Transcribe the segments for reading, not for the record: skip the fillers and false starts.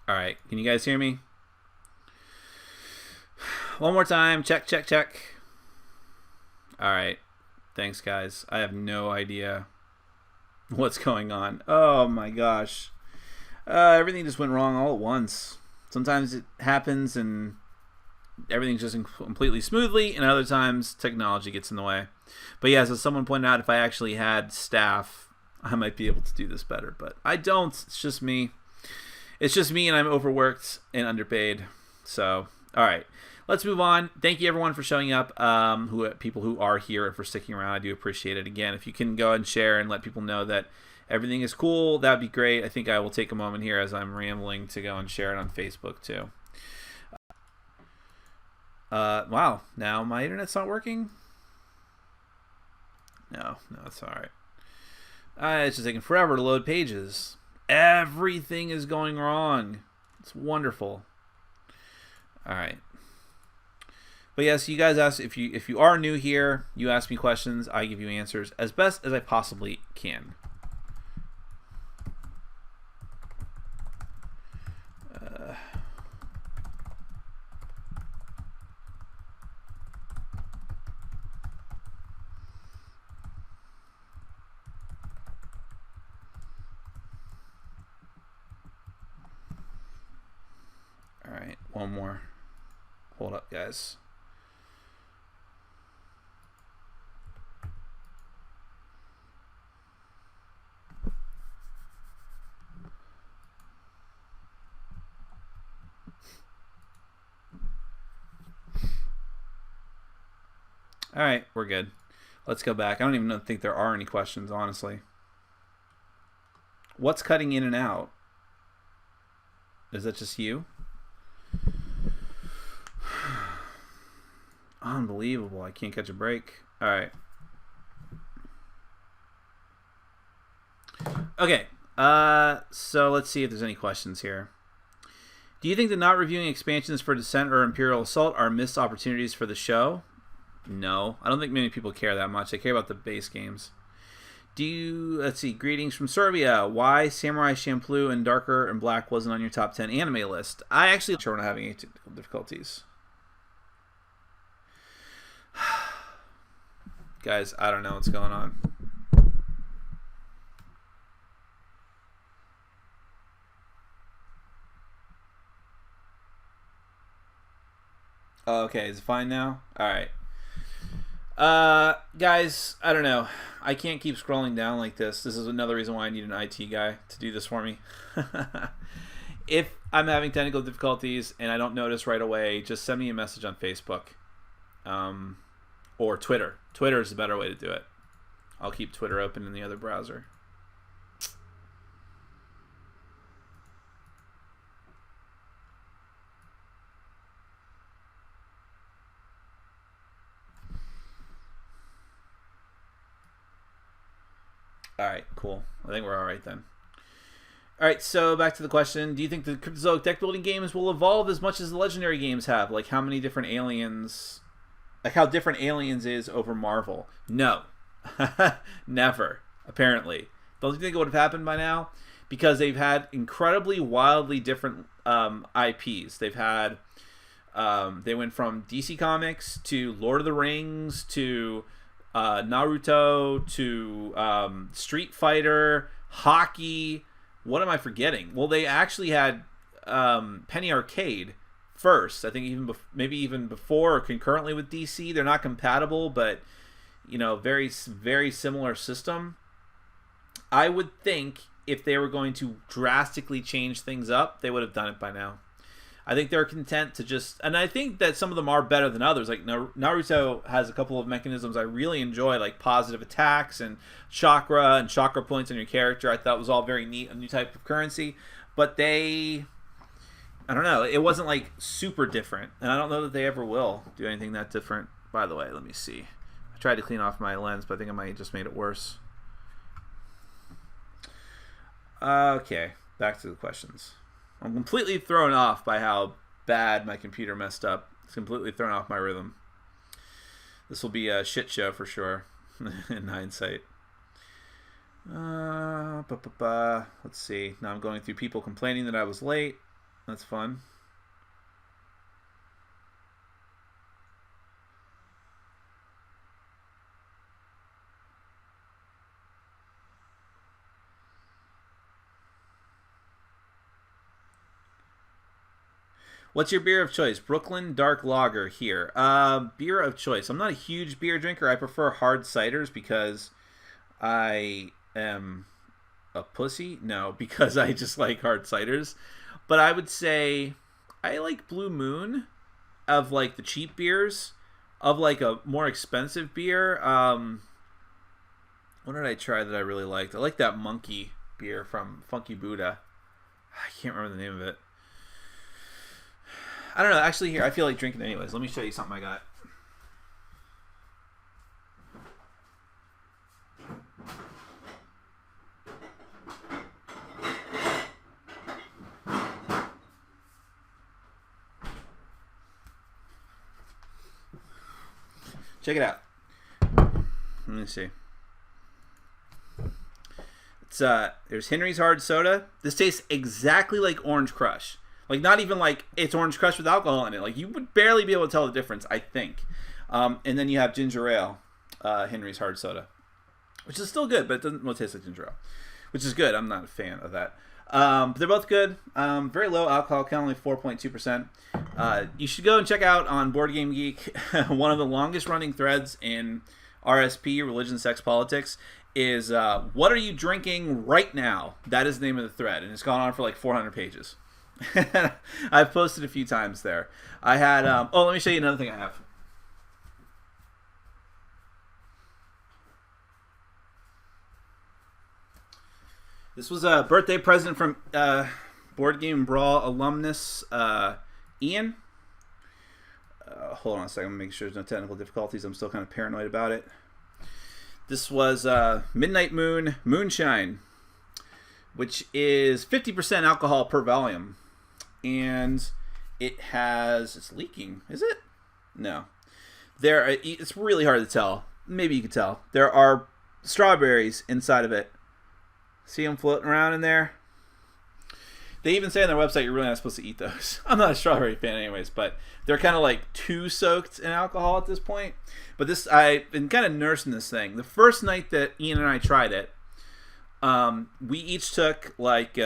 All right, can you guys hear me? One more time. Check, check, check. All right. Thanks, guys. I have no idea what's going on. Oh, my gosh. Everything just went wrong all at once. Sometimes it happens and everything's just completely smoothly, and other times technology gets in the way. But yes, as someone pointed out, if I actually had staff, I might be able to do this better. But I don't. It's just me. It's just me, and I'm overworked and underpaid. So, all right. Let's move on. Thank you, everyone, for showing up. People who are here and for sticking around. I do appreciate it. Again, if you can go ahead and share and let people know that everything is cool, that'd be great. I think I will take a moment here as I'm rambling to go and share it on Facebook, too. Wow. Now my internet's not working? No, it's all right. It's just taking forever to load pages. Everything is going wrong. It's wonderful. All right. But yes, you guys ask if you are new here, you ask me questions, I give you answers as best as I possibly can. All right, one more. Hold up, guys. All right, we're good. Let's go back. I don't even think there are any questions, honestly. What's cutting in and out? Is that just you? Unbelievable. I can't catch a break. All right. Okay. So let's see if there's any questions here. Do you think that not reviewing expansions for Descent or Imperial Assault are missed opportunities for the show? No. I don't think many people care that much. They care about the base games. Let's see. Greetings from Serbia. Why Samurai Champloo and Darker and Black wasn't on your top 10 anime list? I actually sure not having any technical difficulties. Guys, I don't know what's going on. Okay, is it fine now? All right. Guys, I don't know. I can't keep scrolling down like this. This is another reason why I need an IT guy to do this for me. If I'm having technical difficulties and I don't notice right away, just send me a message on Facebook. Or Twitter. Twitter is a better way to do it. I'll keep Twitter open in the other browser. All right, cool. I think we're all right then. All right, so back to the question. Do you think the Cryptozoic deck building games will evolve as much as the Legendary games have? Like how many different aliens... Like how different Aliens is over Marvel? No. Never, apparently. Don't you think it would have happened by now? Because they've had incredibly wildly different IPs. They've had... they went from DC Comics to Lord of the Rings to Naruto to Street Fighter, hockey. What am I forgetting? Well, they actually had Penny Arcade first. I think maybe even before or concurrently with DC. They're not compatible, but very very similar system. I would think if they were going to drastically change things up, they would have done it by now. I think they're content to just, and I think that some of them are better than others. Like Naruto has a couple of mechanisms I really enjoy, like positive attacks and chakra points on your character. I thought was all very neat, a new type of currency. But I don't know, it wasn't like super different, and I don't know that they ever will do anything that different. By the way, let me see. I tried to clean off my lens, but I think I might have just made it worse. Okay, back to the questions. I'm completely thrown off by how bad my computer messed up. It's completely thrown off my rhythm. This will be a shit show for sure, in hindsight. Let's see. Now I'm going through people complaining that I was late. That's fun. What's your beer of choice? Brooklyn Dark Lager here. Beer of choice. I'm not a huge beer drinker. I prefer hard ciders because I am a pussy. No, because I just like hard ciders. But I would say I like Blue Moon of like the cheap beers. Of like a more expensive beer. What did I try that I really liked? I like that monkey beer from Funky Buddha. I can't remember the name of it. I don't know. Actually, here, I feel like drinking anyways. Let me show you something I got. Check it out. Let me see. It's there's Henry's Hard Soda. This tastes exactly like Orange Crush. Like, not even like it's Orange Crush with alcohol in it. Like, you would barely be able to tell the difference, I think. And then you have Ginger Ale, Henry's Hard Soda, which is still good, but it doesn't really taste like ginger ale, which is good. I'm not a fan of that. But they're both good. Very low alcohol count, only 4.2%. You should go and check out on Board Game Geek, one of the longest running threads in RSP, Religion, Sex, Politics, is what are you drinking right now? That is the name of the thread, and it's gone on for like 400 pages. I've posted a few times there. I had let me show you another thing I have. This was a birthday present from Board Game Brawl alumnus Ian. Hold on a second, make sure there's no technical difficulties. I'm still kind of paranoid about it. This was Midnight Moon Moonshine, which is 50% alcohol per volume. And it's leaking. Is it? No. It's really hard to tell. Maybe you could tell. There are strawberries inside of it. See them floating around in there? They even say on their website you're really not supposed to eat those. I'm not a strawberry fan anyways, but they're kind of like too soaked in alcohol at this point. But I've been kind of nursing this thing. The first night that Ian and I tried it, we each took like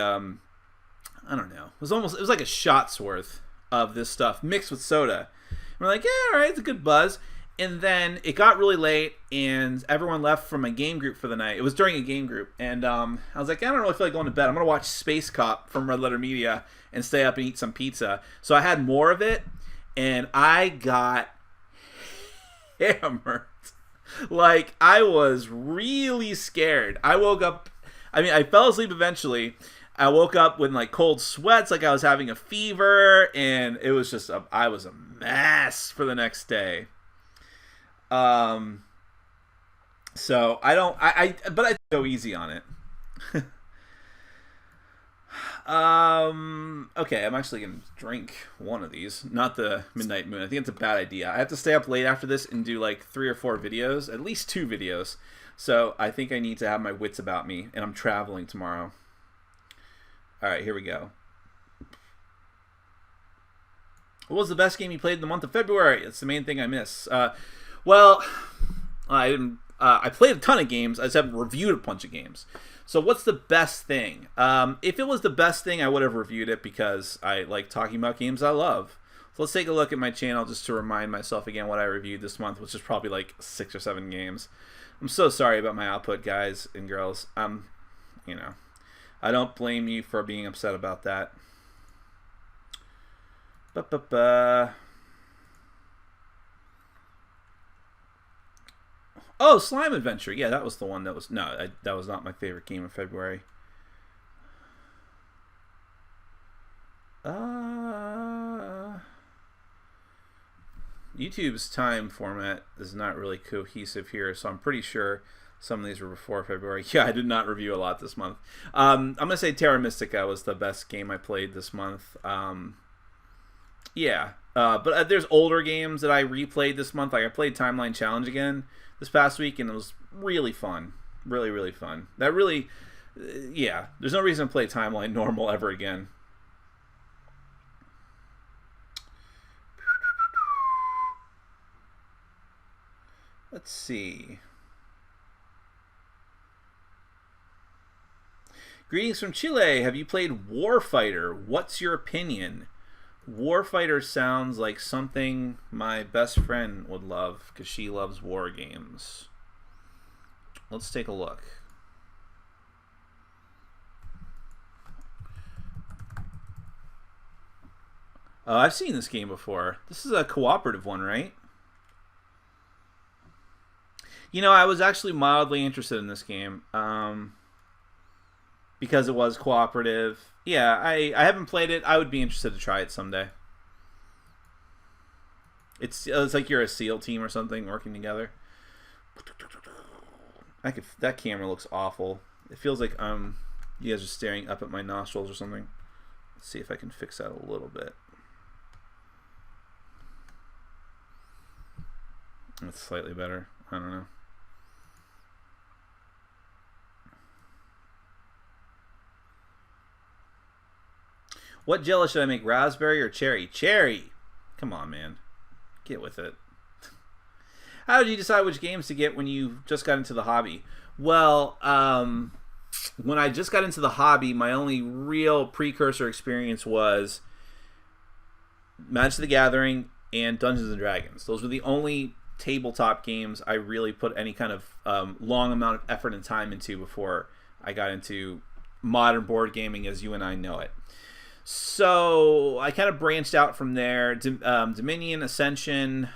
I don't know. It was like a shot's worth of this stuff mixed with soda. And we're like, yeah, all right, it's a good buzz. And then it got really late, and everyone left from a game group for the night. It was during a game group, and I was like, I don't really feel like going to bed. I'm gonna watch Space Cop from Red Letter Media and stay up and eat some pizza. So I had more of it, and I got hammered. Like, I was really scared. I woke up. I mean, I fell asleep eventually. I woke up with like cold sweats, like I was having a fever, and it was just I was a mess for the next day. So but I go easy on it. Okay, I'm actually gonna drink one of these, not the Midnight Moon. I think it's a bad idea. I have to stay up late after this and do like 3 or 4 videos, at least 2 videos. So I think I need to have my wits about me, and I'm traveling tomorrow. All right, here we go. What was the best game you played in the month of February? It's the main thing I miss. Well, I didn't. I played a ton of games. I just haven't reviewed a bunch of games. So what's the best thing? If it was the best thing, I would have reviewed it because I like talking about games I love. So let's take a look at my channel just to remind myself again what I reviewed this month, which is probably like 6 or 7 games. I'm so sorry about my output, guys and girls. You know, I don't blame you for being upset about that. Oh, Slime Adventure. Yeah, that was the one that was... No, that was not my favorite game in February. YouTube's time format is not really cohesive here, so I'm pretty sure some of these were before February. Yeah, I did not review a lot this month. I'm going to say Terra Mystica was the best game I played this month. Yeah, but there's older games that I replayed this month. Like I played Timeline Challenge again this past week, and it was really fun. Really, really fun. That really, yeah, there's no reason to play Timeline Normal ever again. Let's see. Greetings from Chile. Have you played Warfighter? What's your opinion? Warfighter sounds like something my best friend would love because she loves war games. Let's take a look. I've seen this game before. This is a cooperative one, right? You know, I was actually mildly interested in this game because it was cooperative. Yeah, I haven't played it. I would be interested to try it someday. It's like you're a SEAL team or something working together. That camera looks awful. It feels like you guys are staring up at my nostrils or something. Let's see if I can fix that a little bit. That's slightly better. I don't know. What jello should I make? Raspberry or cherry? Cherry! Come on, man. Get with it. How did you decide which games to get when you just got into the hobby? Well, when I just got into the hobby, my only real precursor experience was Magic the Gathering and Dungeons & Dragons. Those were the only tabletop games I really put any kind of long amount of effort and time into before I got into modern board gaming as you and I know it. So I kind of branched out from there. Dominion, Ascension,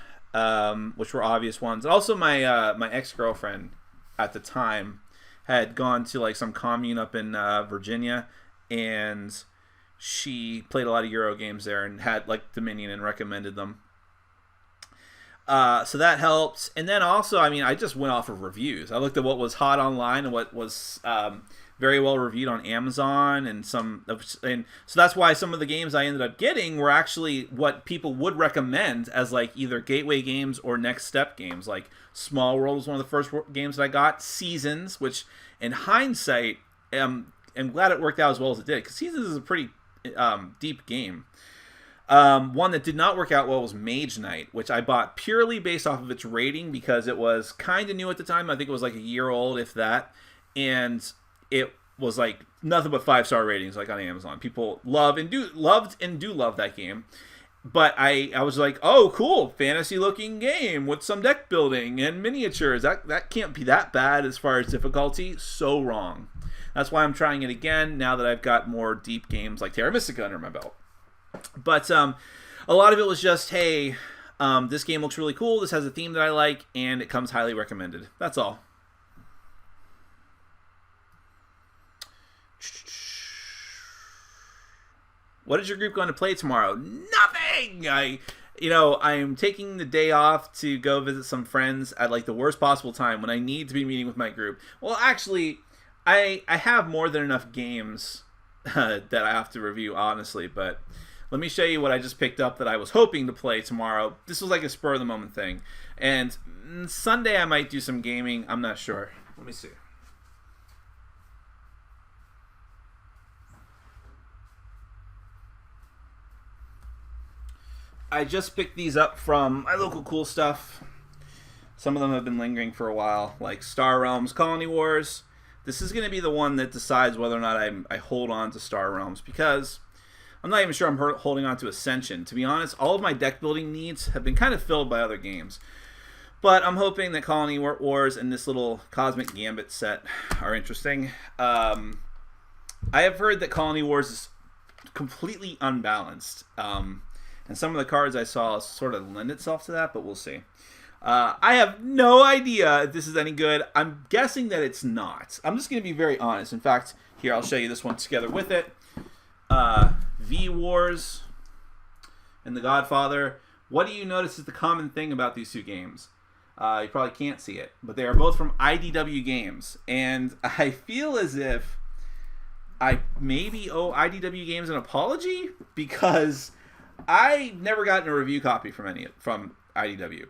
which were obvious ones. And also my ex-girlfriend at the time had gone to like some commune up in Virginia, and she played a lot of Euro games there and had like Dominion and recommended them. So that helped. And then also, I mean, I just went off of reviews. I looked at what was hot online and what was very well reviewed on Amazon, and so that's why some of the games I ended up getting were actually what people would recommend as like either gateway games or next step games. Like Small World was one of the first games that I got. Seasons, which in hindsight, I'm glad it worked out as well as it did, because Seasons is a pretty deep game. One that did not work out well was Mage Knight, which I bought purely based off of its rating because it was kind of new at the time. I think it was like a year old, if that, and it was like nothing but 5-star ratings, like on Amazon. People loved and do love that game. But I was like, oh, cool, fantasy-looking game with some deck building and miniatures. That can't be that bad as far as difficulty. So wrong. That's why I'm trying it again now that I've got more deep games like Terra Mystica under my belt. But a lot of it was just, hey, this game looks really cool. This has a theme that I like, and it comes highly recommended. That's all. What is your group going to play tomorrow? Nothing! I'm taking the day off to go visit some friends at like the worst possible time when I need to be meeting with my group. Well, actually, I have more than enough games that I have to review, honestly, but let me show you what I just picked up that I was hoping to play tomorrow. This was like a spur-of-the-moment thing. And Sunday I might do some gaming. I'm not sure. Let me see. I just picked these up from my local cool stuff. Some of them have been lingering for a while, like Star Realms, Colony Wars. This is going to be the one that decides whether or not I hold on to Star Realms, because I'm not even sure I'm holding on to Ascension. To be honest, all of my deck building needs have been kind of filled by other games. But I'm hoping that Colony Wars and this little Cosmic Gambit set are interesting. I have heard that Colony Wars is completely unbalanced. And some of the cards I saw sort of lend itself to that, but we'll see. I have no idea if this is any good. I'm guessing that it's not. I'm just going to be very honest. In fact, here, I'll show you this one together with it. V-Wars and The Godfather. What do you notice is the common thing about these two games? You probably can't see it, but they are both from IDW Games. And I feel as if I maybe owe IDW Games an apology, because I never gotten a review copy from IDW.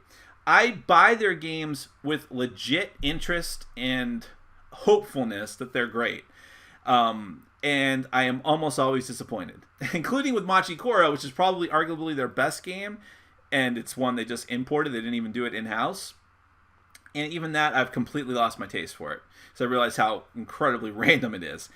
I buy their games with legit interest and hopefulness that they're great. And I am almost always disappointed, including with Machi Koro, which is probably arguably their best game, and it's one they just imported. They didn't even do it in-house. And even that, I've completely lost my taste for it. So I realize how incredibly random it is.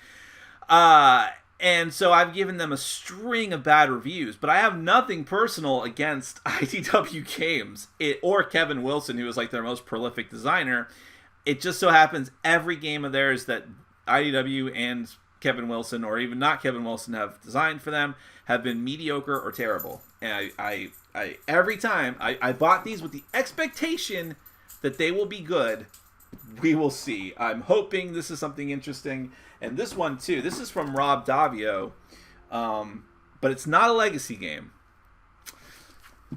And so I've given them a string of bad reviews, but I have nothing personal against IDW Games or Kevin Wilson, who is like their most prolific designer. It just so happens every game of theirs that IDW and Kevin Wilson, or even not Kevin Wilson, have designed for them have been mediocre or terrible. And I every time I bought these with the expectation that they will be good. We will see. I'm hoping this is something interesting. And this one, too. This is from Rob Davio. But it's not a legacy game.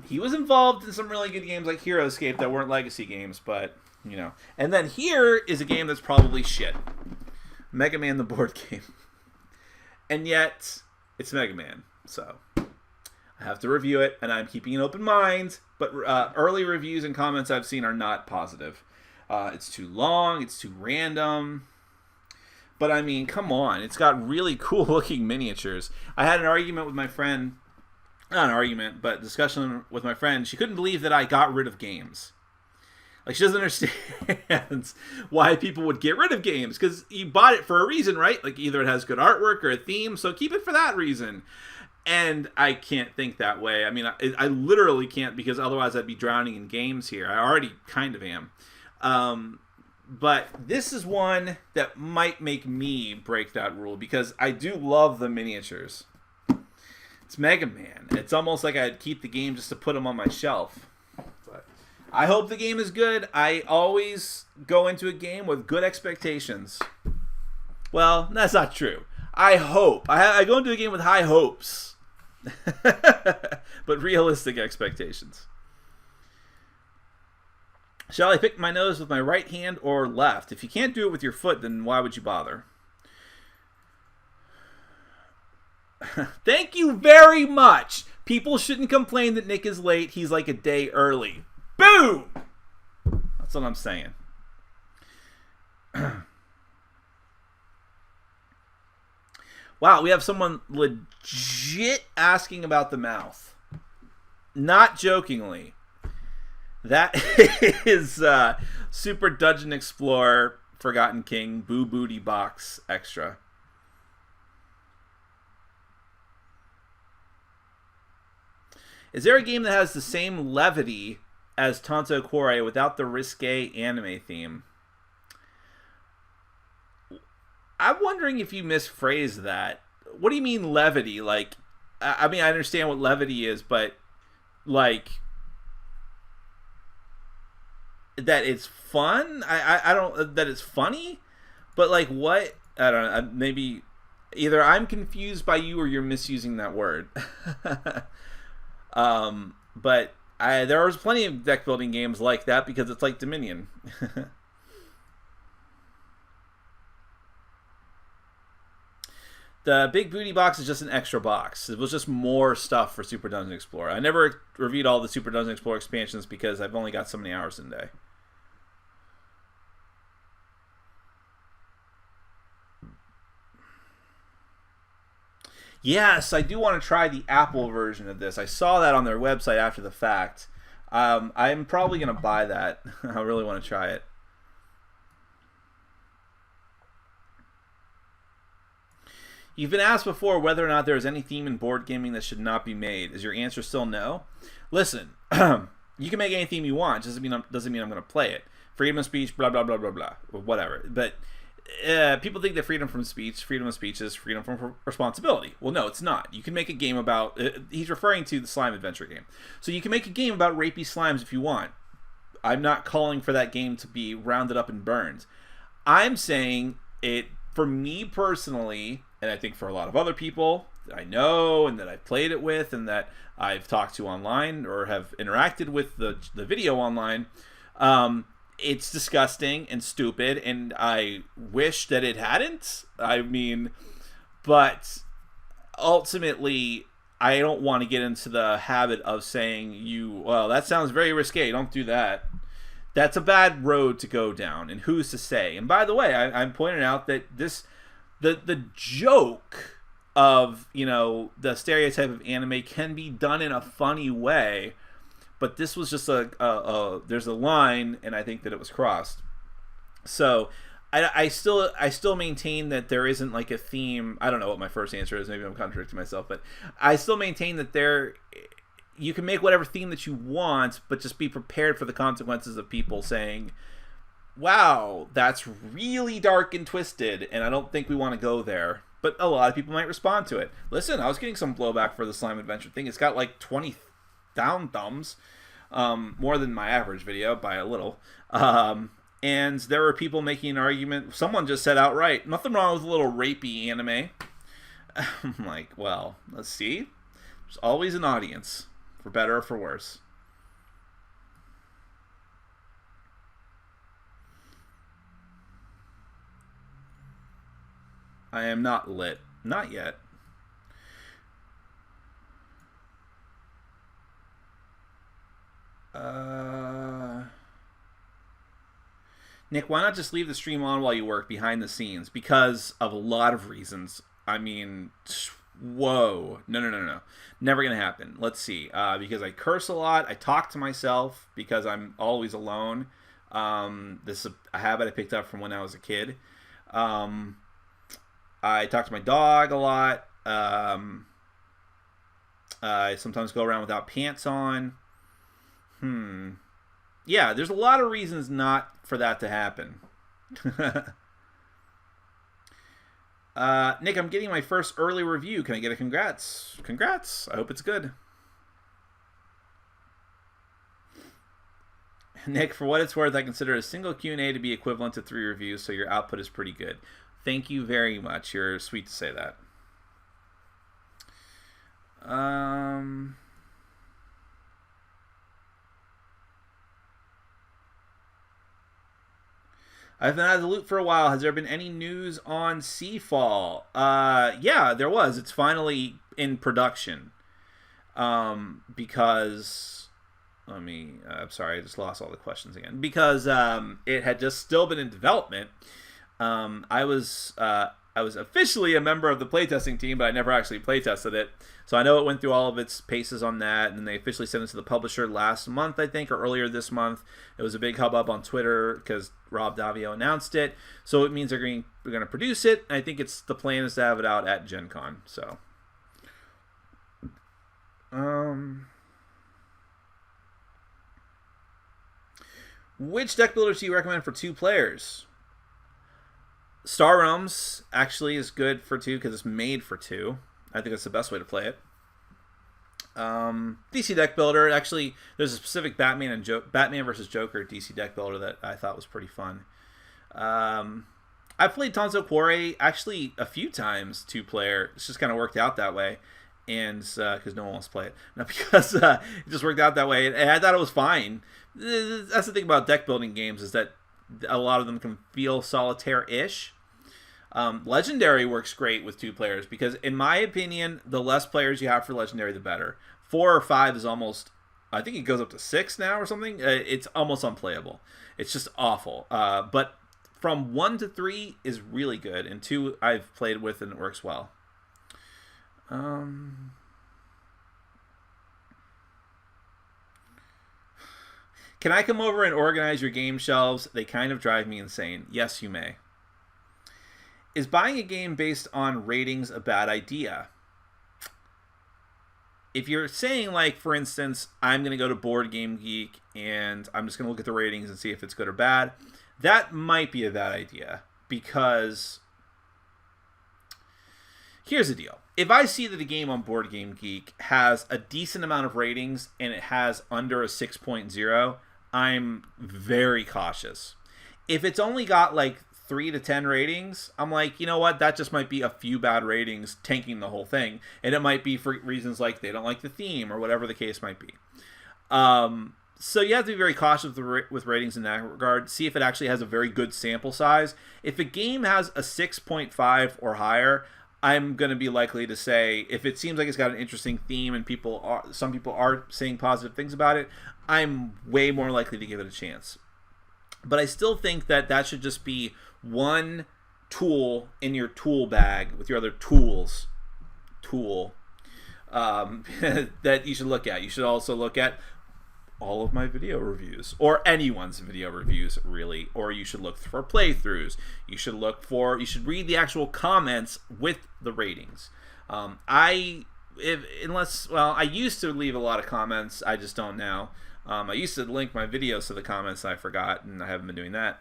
He was involved in some really good games like HeroScape that weren't legacy games. But, you know. And then here is a game that's probably shit. Mega Man the board game. And yet, it's Mega Man. So, I have to review it. And I'm keeping an open mind. But early reviews and comments I've seen are not positive. It's too long. It's too random. But, I mean, come on. It's got really cool-looking miniatures. I had an argument with my friend. Not an argument, but discussion with my friend. She couldn't believe that I got rid of games. Like, she doesn't understand why people would get rid of games. Because you bought it for a reason, right? Like, either it has good artwork or a theme, so keep it for that reason. And I can't think that way. I mean, I literally can't, because otherwise I'd be drowning in games here. I already kind of am. But this is one that might make me break that rule, because I do love the miniatures. It's Mega Man. It's almost like I'd keep the game just to put them on my shelf. But I hope the game is good. I always go into a game with good expectations. Well, that's not true. I hope. I go into a game with high hopes. But realistic expectations. Shall I pick my nose with my right hand or left? If you can't do it with your foot, then why would you bother? Thank you very much. People shouldn't complain that Nick is late. He's like a day early. Boom! That's what I'm saying. Wow, we have someone legit asking about the mouth. Not jokingly. That is Super Dungeon Explorer Forgotten King Boo Booty Box Extra. Is there a game that has the same levity as Tanto Cuore without the risque anime theme? I'm wondering if you misphrased that. What do you mean levity? Like, I mean, I understand what levity is, but like, that it's fun? I don't, that it's funny? But like, what? I don't know. Maybe either I'm confused by you or you're misusing that word. But there was plenty of deck building games like that, because it's like Dominion. The big booty box is just an extra box. It was just more stuff for Super Dungeon Explorer. I never reviewed all the Super Dungeon Explorer expansions because I've only got so many hours in a day. Yes, I do want to try the Apple version of this. I saw that on their website after the fact. I'm probably going to buy that. I really want to try it. You've been asked before whether or not there is any theme in board gaming that should not be made. Is your answer still no? Listen, you can make any theme you want. Doesn't mean I'm going to play it. Freedom of speech, blah, blah, blah, blah, blah, or whatever. But people think that freedom of speech is freedom from responsibility. Well, no, it's not. You can make a game about... he's referring to the slime adventure game. So you can make a game about rapey slimes if you want. I'm not calling for that game to be rounded up and burned. I'm saying it, for me personally, and I think for a lot of other people that I know and that I've played it with and that I've talked to online or have interacted with the video online, it's disgusting and stupid, and I wish that it hadn't. I mean, but ultimately, I don't want to get into the habit of saying, well, that sounds very risque. Don't do that. That's a bad road to go down, and who's to say? And by the way, I'm pointing out that the joke of, the stereotype of anime can be done in a funny way, but this was just there's a line, and I think that it was crossed. So I still maintain that there isn't like a theme. I don't know what my first answer is. Maybe I'm contradicting myself, but I still maintain that you can make whatever theme that you want, but just be prepared for the consequences of people saying, wow, that's really dark and twisted, and I don't think we want to go there. But a lot of people might respond to it. Listen, I was getting some blowback for the Slime Adventure thing. It's got like 20 down thumbs, more than my average video by a little. And there were people making an argument. Someone just said outright, nothing wrong with a little rapey anime. I'm like, well, let's see. There's always an audience, for better or for worse. I am not lit. Not yet. Nick, why not just leave the stream on while you work behind the scenes? Because of a lot of reasons. I mean, whoa. No. Never going to happen. Let's see. Because I curse a lot. I talk to myself because I'm always alone. This is a habit I picked up from when I was a kid. I talk to my dog a lot. I sometimes go around without pants on. Yeah, there's a lot of reasons not for that to happen. Nick, I'm getting my first early review. Can I get a congrats? Congrats. I hope it's good. Nick, for what it's worth, I consider a single Q&A to be equivalent to 3 reviews, so your output is pretty good. Thank you very much. You're sweet to say that. I've been out of the loop for a while. Has there been any news on Seafall? Yeah, there was. It's finally in production. Because... I'm sorry, I just lost all the questions again. Because it had just still been in development. I was officially a member of the playtesting team, but I never actually playtested it. So I know it went through all of its paces on that, and then they officially sent it to the publisher last month, I think, or earlier this month. It was a big hubbub on Twitter because Rob Davio announced it. So it means they're going to produce it. And I think the plan is to have it out at Gen Con. So, which deck builders do you recommend for 2 players? Star Realms actually is good for 2 because it's made for 2. I think that's the best way to play it. DC deck builder, actually, there's a specific Batman versus Joker DC deck builder that I thought was pretty fun. I've played Tanzo Quarry actually a few times 2-player. It's just kind of worked out that way, and because no one wants to play it, not because it just worked out that way, and I thought it was fine. That's the thing about deck building games, is that a lot of them can feel solitaire-ish. Legendary works great with 2 players because, in my opinion, the less players you have for Legendary, the better. 4 or 5 is almost, I think it goes up to 6 now or something. It's almost unplayable. It's just awful. But from 1 to 3 is really good, and 2 I've played with and it works well. Can I come over and organize your game shelves? They kind of drive me insane. Yes, you may. Is buying a game based on ratings a bad idea? If you're saying, like, for instance, I'm going to go to Board Game Geek and I'm just going to look at the ratings and see if it's good or bad, that might be a bad idea. Because here's the deal. If I see that a game on Board Game Geek has a decent amount of ratings and it has under a 6.0, I'm very cautious. If it's only got like 3 to 10 ratings, I'm like, you know what? That just might be a few bad ratings tanking the whole thing. And it might be for reasons like they don't like the theme or whatever the case might be. So you have to be very cautious with ratings in that regard. See if it actually has a very good sample size. If a game has a 6.5 or higher, I'm going to be likely to say, if it seems like it's got an interesting theme and some people are saying positive things about it, I'm way more likely to give it a chance. But I still think that should just be one tool in your tool bag with your other tools that you should look at. You should also look at all of my video reviews, or anyone's video reviews, really. Or you should look for playthroughs. You should read the actual comments with the ratings. I used to leave a lot of comments. I just don't now. I used to link my videos to the comments, and I forgot, and I haven't been doing that.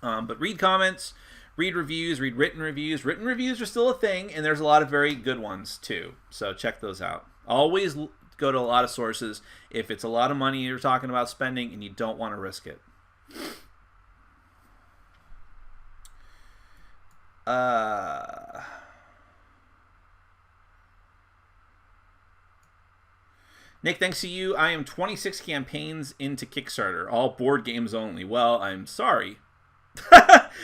But read comments, read reviews, read written reviews. Written reviews are still a thing, and there's a lot of very good ones too. So check those out. Always go to a lot of sources if it's a lot of money you're talking about spending and you don't want to risk it. Nick, thanks to you, I am 26 campaigns into Kickstarter, all board games only. Well, I'm sorry.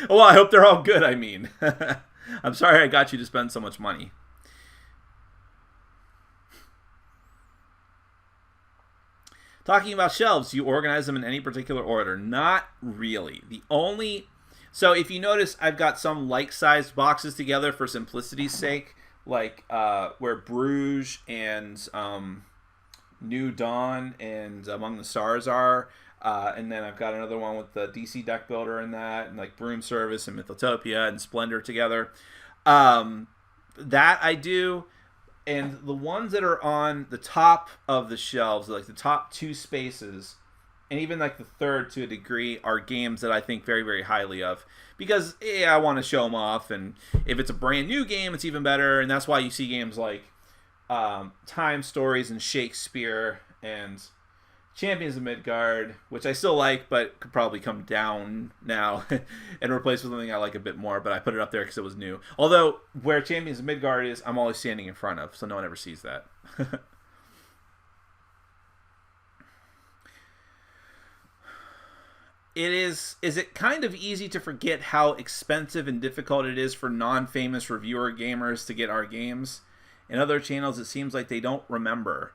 Well, I hope they're all good, I mean. I'm sorry I got you to spend so much money. Talking about shelves, do you organize them in any particular order? Not really. So if you notice, I've got some like-sized boxes together for simplicity's sake, like where Bruges and New Dawn and Among the Stars are. And then I've got another one with the DC deck builder in that, and like Broom Service and Mythotopia and Splendor together. That I do. And the ones that are on the top of the shelves, like the top two spaces, and even like the third to a degree, are games that I think very, very highly of. Because, I want to show them off, and if it's a brand new game, it's even better. And that's why you see games like Time Stories and Shakespeare and Champions of Midgard, which I still like, but could probably come down now and replace with something I like a bit more. But I put it up there because it was new. Although, where Champions of Midgard is, I'm always standing in front of, so no one ever sees that. Is it kind of easy to forget how expensive and difficult it is for non-famous reviewer gamers to get our games? In other channels, it seems like they don't remember.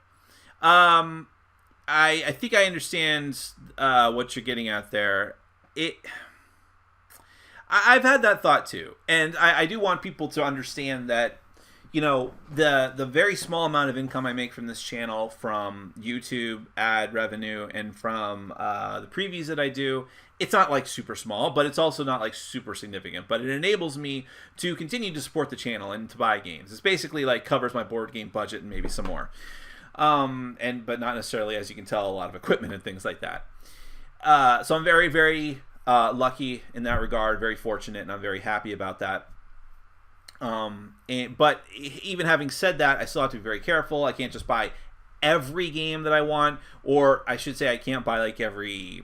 I think I understand what you're getting at there. I've had that thought too, and I do want people to understand that, the very small amount of income I make from this channel, from YouTube ad revenue and from the previews that I do, it's not like super small, but it's also not like super significant. But it enables me to continue to support the channel and to buy games. It's basically like covers my board game budget and maybe some more. But not necessarily, as you can tell, a lot of equipment and things like that. So I'm very, very lucky in that regard, very fortunate, and I'm very happy about that. But even having said that, I still have to be very careful. I can't just buy every game that I want, or I should say I can't buy like every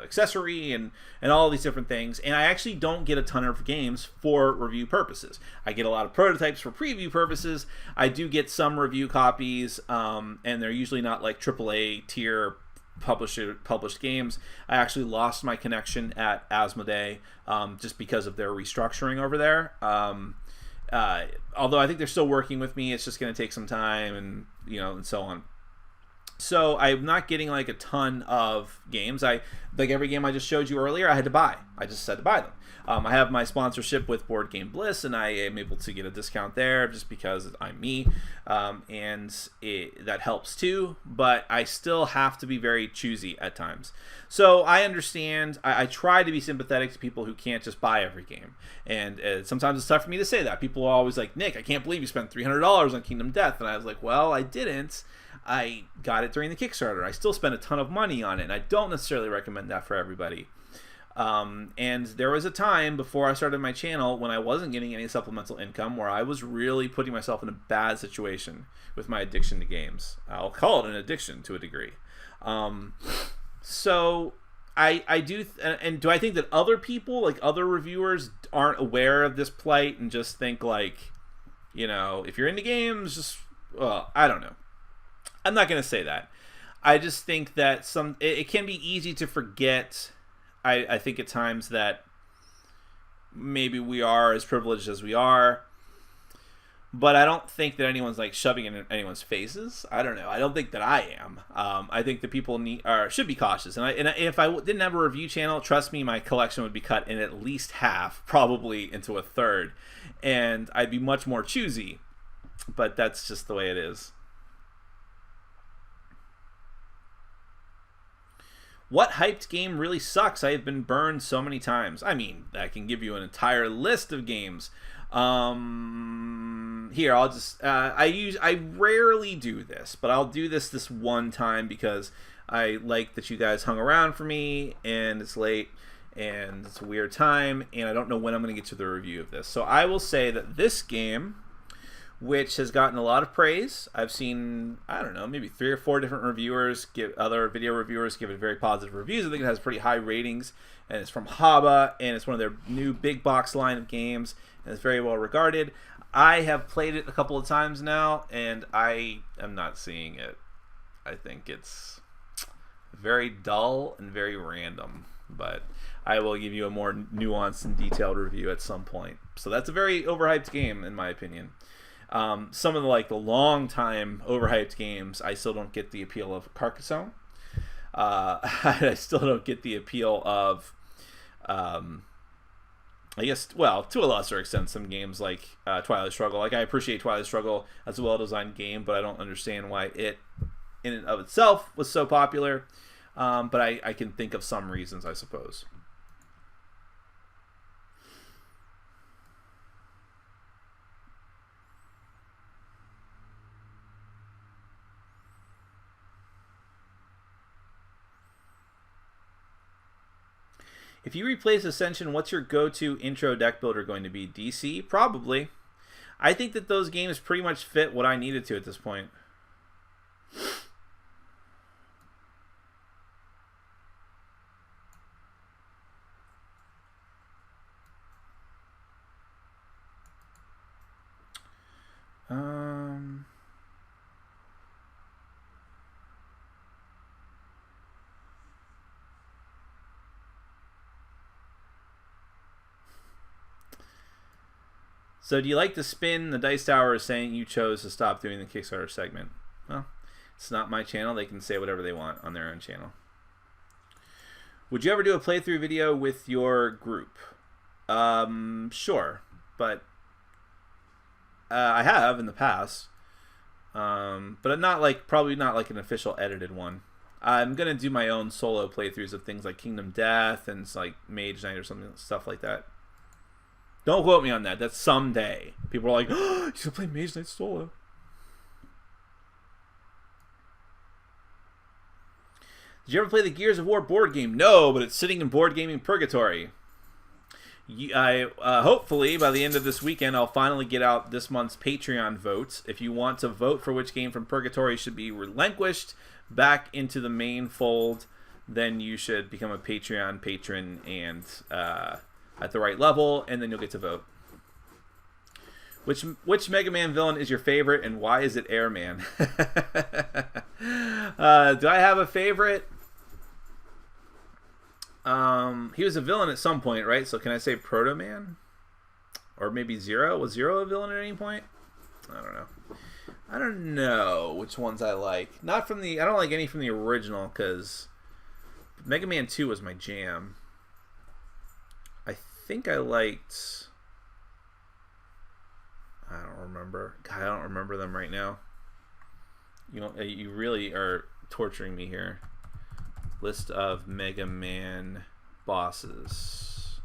accessory and all these different things. And I actually don't get a ton of games for review purposes. I get a lot of prototypes for preview purposes. I do get some review copies, and they're usually not like AAA tier published games. I actually lost my connection at Asmodee just because of their restructuring over there. Although I think they're still working with me, it's just going to take some time, and and so on. So I'm not getting like a ton of games. Like every game I just showed you earlier, I had to buy. I just had to buy them. I have my sponsorship with Board Game Bliss, and I am able to get a discount there just because I'm me, and that helps too. But I still have to be very choosy at times. So I understand. I try to be sympathetic to people who can't just buy every game, and sometimes it's tough for me to say that. People are always like, "Nick, I can't believe you spent $300 on Kingdom Death," and I was like, "Well, I didn't. I got it during the Kickstarter. I still spent a ton of money on it, and I don't necessarily recommend that for everybody." And there was a time before I started my channel when I wasn't getting any supplemental income, where I was really putting myself in a bad situation with my addiction to games. I'll call it an addiction to a degree. So I do, and do I think that other people, like other reviewers, aren't aware of this plight and just think like, if you're into games, just, well, I don't know. I'm not going to say that. I just think that it can be easy to forget. I think at times that maybe we are as privileged as we are, but I don't think that anyone's like shoving it in anyone's faces. I don't know. I don't think that I am. I think that people should be cautious. And if I didn't have a review channel, trust me, my collection would be cut in at least half, probably into a third, and I'd be much more choosy. But that's just the way it is. What hyped game really sucks? I have been burned so many times. I mean, I can give you an entire list of games. Here, I'll just I rarely do this, but I'll do this one time because I like that you guys hung around for me, and it's late and it's a weird time, and I don't know when I'm going to get to the review of this. So I will say that this game, which has gotten a lot of praise, I've seen, I don't know, maybe 3 or 4 different reviewers, other video reviewers give it very positive reviews. I think it has pretty high ratings, and it's from Haba, and it's one of their new big box line of games, and it's very well regarded. I have played it a couple of times now, and I am not seeing it. I think it's very dull and very random, but I will give you a more nuanced and detailed review at some point. So that's a very overhyped game, in my opinion. Some of the long time overhyped games, I still don't get the appeal of Carcassonne. I still don't get the appeal of, I guess, well, to a lesser extent, some games like Twilight Struggle. Like, I appreciate Twilight Struggle as a well-designed game, but I don't understand why it, in and of itself, was so popular. But I can think of some reasons, I suppose. If you replace Ascension, what's your go-to intro deck builder going to be? DC? Probably. I think that those games pretty much fit what I needed to at this point. So do you like to spin? The Dice Tower is saying you chose to stop doing the Kickstarter segment. Well, it's not my channel. They can say whatever they want on their own channel. Would you ever do a playthrough video with your group? Sure, but I have in the past. But not probably not like an official edited one. I'm gonna do my own solo playthroughs of things like Kingdom Death and like Mage Knight or stuff like that. Don't quote me on that. That's someday. People are like, oh, you should play Mage Knight solo. Did you ever play the Gears of War board game? No, but it's sitting in board gaming purgatory. Hopefully, by the end of this weekend, I'll finally get out this month's Patreon votes. If you want to vote for which game from purgatory should be relinquished back into the main fold, then you should become a Patreon patron and at the right level, and then you'll get to vote. Which Mega Man villain is your favorite, and why is it Airman? Do I have a favorite? He was a villain at some point, right? So can I say Proto Man? Or maybe Zero? Was Zero a villain at any point? I don't know. I don't know which ones I like. I don't like any from the original, because Mega Man 2 was my jam. I think I liked... I don't remember. God, I don't remember them right now. You really are torturing me here. List of Mega Man bosses.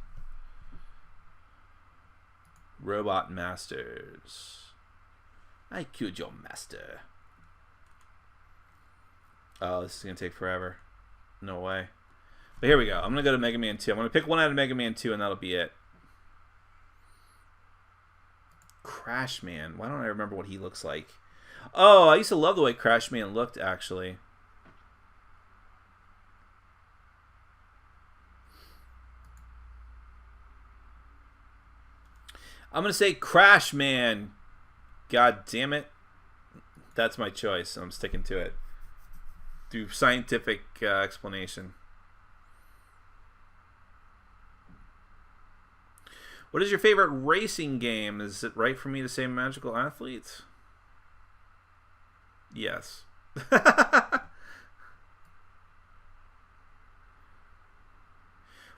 Robot Masters. I killed your master. Oh, this is going to take forever. No way. But here we go. I'm going to go to Mega Man 2. I'm going to pick one out of Mega Man 2, and that'll be it. Crash Man. Why don't I remember what he looks like? Oh, I used to love the way Crash Man looked, actually. I'm going to say Crash Man. God damn it. That's my choice. I'm sticking to it. Through scientific explanation. What is your favorite racing game? Is it right for me to say Magical Athletes? Yes.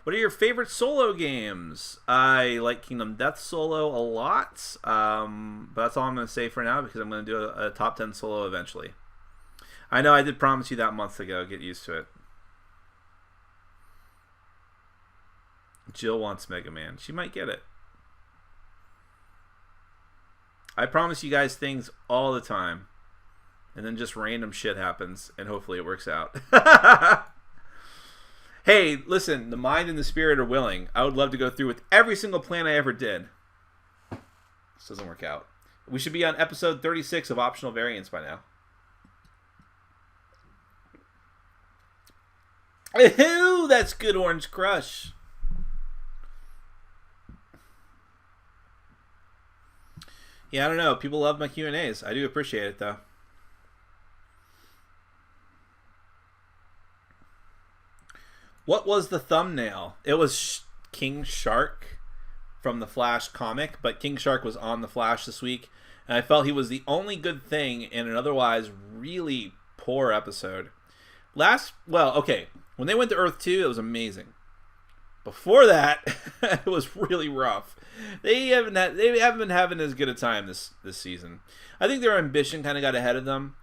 What are your favorite solo games? I like Kingdom Death solo a lot, but that's all I'm going to say for now, because I'm going to do a top 10 solo eventually. I know I did promise you that months ago. Get used to it. Jill wants Mega Man. She might get it. I promise you guys things all the time. And then just random shit happens, and hopefully it works out. Hey, listen, the mind and the spirit are willing. I would love to go through with every single plan I ever did. This doesn't work out. We should be on episode 36 of Optional Variants by now. Ooh, that's good Orange Crush. Yeah, I don't know. People love my Q&As. I do appreciate it, though. What was the thumbnail? It was King Shark from the Flash comic, but King Shark was on the Flash this week, and I felt he was the only good thing in an otherwise really poor episode. When they went to Earth 2, it was amazing. Before that, it was really rough. They haven't been having as good a time this season. I think their ambition kind of got ahead of them.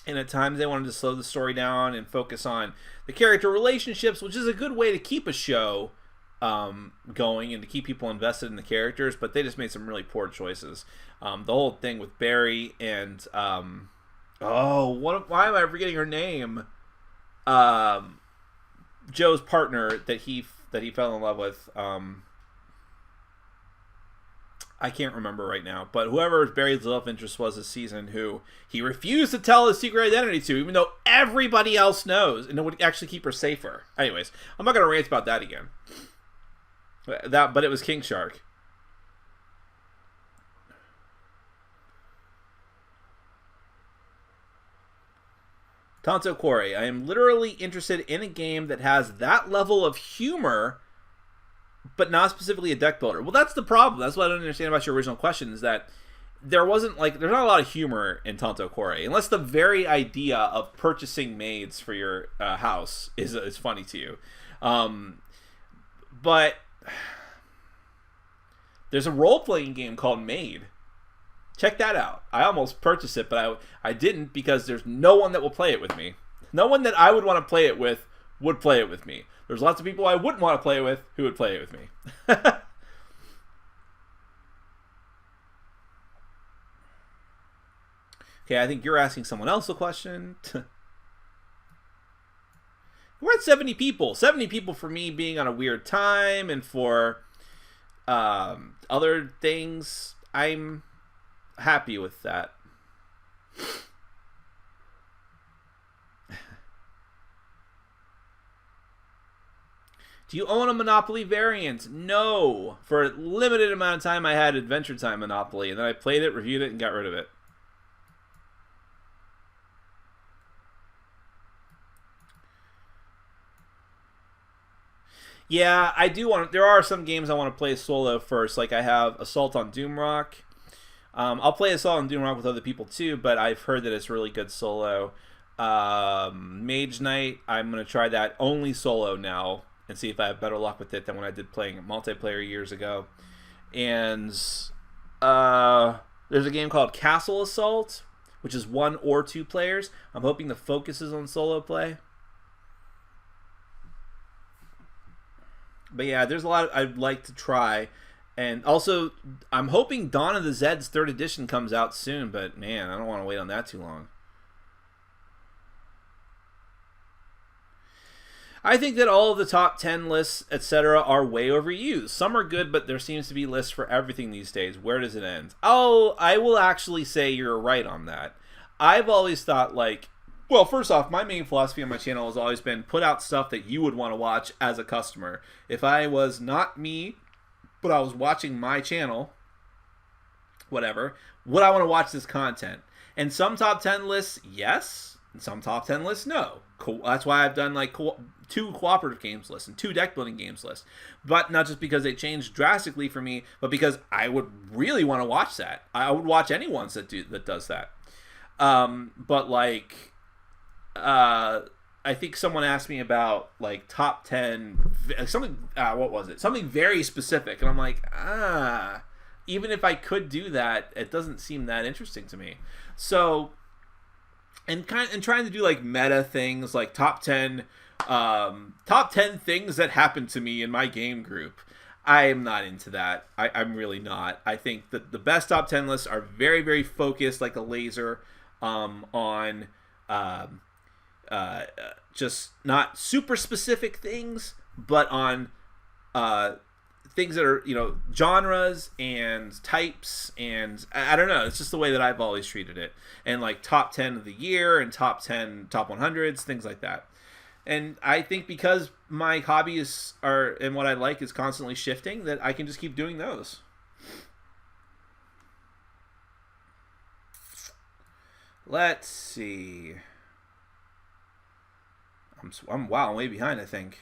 And at times they wanted to slow the story down and focus on the character relationships, which is a good way to keep a show going and to keep people invested in the characters. But they just made some really poor choices. The whole thing with Barry and why am I forgetting her name? Joe's partner that he fell in love with. I can't remember right now, but whoever Barry's love interest was this season, who he refused to tell his secret identity to, even though everybody else knows, and it would actually keep her safer. Anyways, I'm not going to rant about that again. But it was King Shark. Tonto Quarry, I am literally interested in a game that has that level of humor, but not specifically a deck builder. Well, that's the problem. That's what I don't understand about your original question, is that there's not a lot of humor in Tonto Quarry, unless the very idea of purchasing maids for your house is funny to you. But there's a role-playing game called Maid. Check that out. I almost purchased it, but I didn't, because there's no one that will play it with me. No one that I would want to play it with would play it with me. There's lots of people I wouldn't want to play it with who would play it with me. Okay, I think you're asking someone else a question. We're at 70 people. 70 people for me being on a weird time, and for other things, I'm happy with that. Do you own a Monopoly variant? No. For a limited amount of time, I had Adventure Time Monopoly, and then I played it, reviewed it, and got rid of it. Yeah, I do want. There are some games I want to play solo first. Like I have Assault on Doomrock. I'll play Assault on Doomrock with other people too, but I've heard that it's really good solo. Mage Knight, I'm gonna try that only solo now and see if I have better luck with it than when I did playing multiplayer years ago. And there's a game called Castle Assault, which is 1 or 2 players. I'm hoping the focus is on solo play. But yeah, there's a lot I'd like to try. And also, I'm hoping Dawn of the Zeds 3rd edition comes out soon, but man, I don't want to wait on that too long. I think that all of the top 10 lists, etc., are way overused. Some are good, but there seems to be lists for everything these days. Where does it end? Oh, I will actually say you're right on that. I've always thought, well, first off, my main philosophy on my channel has always been put out stuff that you would want to watch as a customer. If I was not me, but I was watching my channel, whatever, would I want to watch this content? And some top 10 lists, yes. And some top 10 lists, no. Cool. That's why I've done 2 cooperative games lists and 2 deck building games lists. But not just because they changed drastically for me, but because I would really want to watch that. I would watch anyone that does that. I think someone asked me about top 10 something. What was it? Something very specific, and I'm like, even if I could do that, it doesn't seem that interesting to me. So, and trying to do meta things like top 10 Top 10 things that happened to me in my game group. I am not into that. I'm really not. I think that the best top 10 lists are very, very focused, like a laser, on just not super specific things, but on things that are, genres and types, and I don't know. It's just the way that I've always treated it. And like top 10 of the year and top 100s, things like that. And I think because my hobbies are, and what I like is constantly shifting, that I can just keep doing those. Let's see. I'm way behind, I think.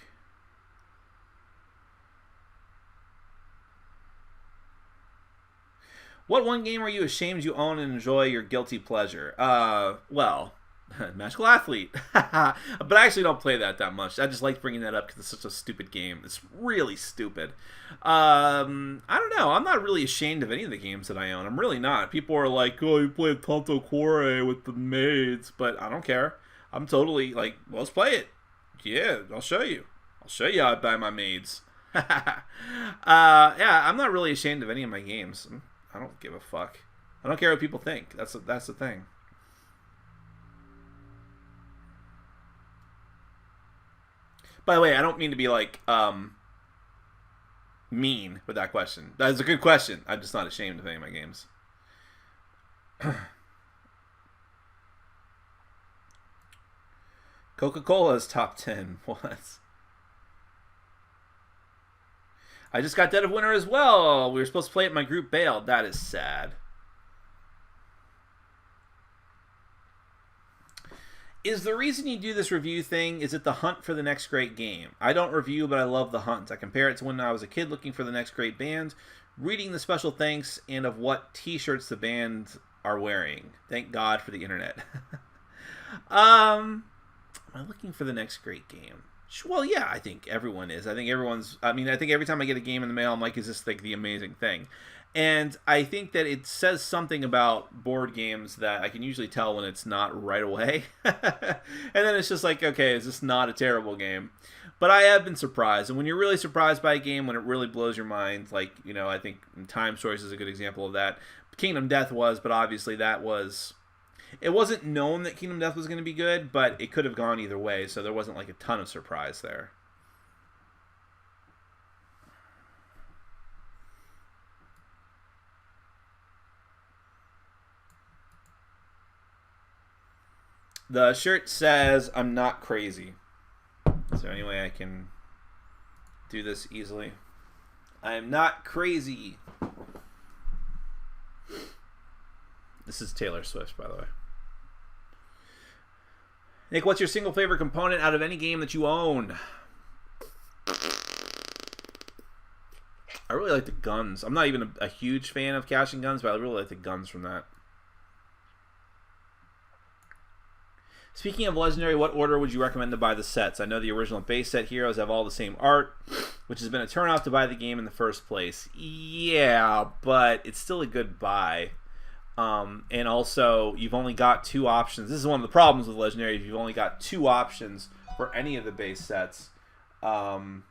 What one game are you ashamed you own and enjoy your guilty pleasure? Well, Magical Athlete. But I actually don't play that much. I just like bringing that up because it's such a stupid game. It's really stupid. I don't know. I'm not really ashamed of any of the games that I own. I'm really not. People are like, oh, you played Tanto Cuore with the maids. But I don't care. I'm totally like, well, let's play it. Yeah, I'll show you. I'll show you how I buy my maids. Yeah, I'm not really ashamed of any of my games. I don't give a fuck. I don't care what people think. That's the thing. By the way, I don't mean to be like mean with that question. That's a good question. I'm just not ashamed of any of my games. Coca-Cola's top 10. What? I just got Dead of Winter as well. We were supposed to play it. My group bailed. That is sad. Is the reason you do this review thing, is it the hunt for the next great game? I don't review, but I love the hunt. I compare it to when I was a kid looking for the next great band, reading the special thanks, and of what t-shirts the band are wearing. Thank God for the internet. Am I looking for the next great game? Well, yeah, I think everyone is. I think every time I get a game in the mail, I'm like, is this like the amazing thing? And I think that it says something about board games that I can usually tell when it's not right away. And then it's just like, okay, is this not a terrible game? But I have been surprised. And when you're really surprised by a game, when it really blows your mind, like, I think Time Stories is a good example of that. Kingdom Death was, but obviously it wasn't known that Kingdom Death was going to be good, but it could have gone either way, so there wasn't like a ton of surprise there. The shirt says, I'm not crazy. Is there any way I can do this easily? I am not crazy. This is Taylor Swift, by the way. Nick, what's your single favorite component out of any game that you own? I really like the guns. I'm not even a huge fan of caching guns, but I really like the guns from that. Speaking of Legendary, what order would you recommend to buy the sets? I know the original base set heroes have all the same art, which has been a turnoff to buy the game in the first place. Yeah, but it's still a good buy. And also, you've only got 2 options. This is one of the problems with Legendary. You've only got 2 options for any of the base sets. Sorry.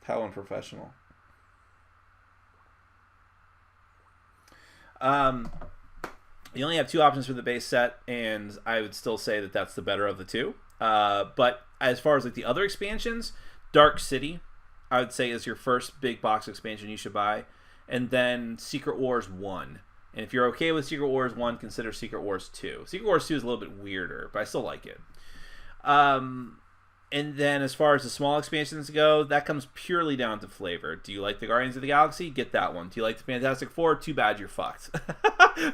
How unprofessional. You only have 2 options for the base set, and I would still say that that's the better of the 2. But as far as like the other expansions, Dark City, I would say, is your first big box expansion you should buy, and then Secret Wars 1. And if you're okay with Secret Wars 1, consider Secret Wars 2. Secret Wars 2 is a little bit weirder, but I still like it. And then as far as the small expansions go, that comes purely down to flavor. Do you like the Guardians of the Galaxy? Get that one. Do you like the Fantastic Four? Too bad you're fucked.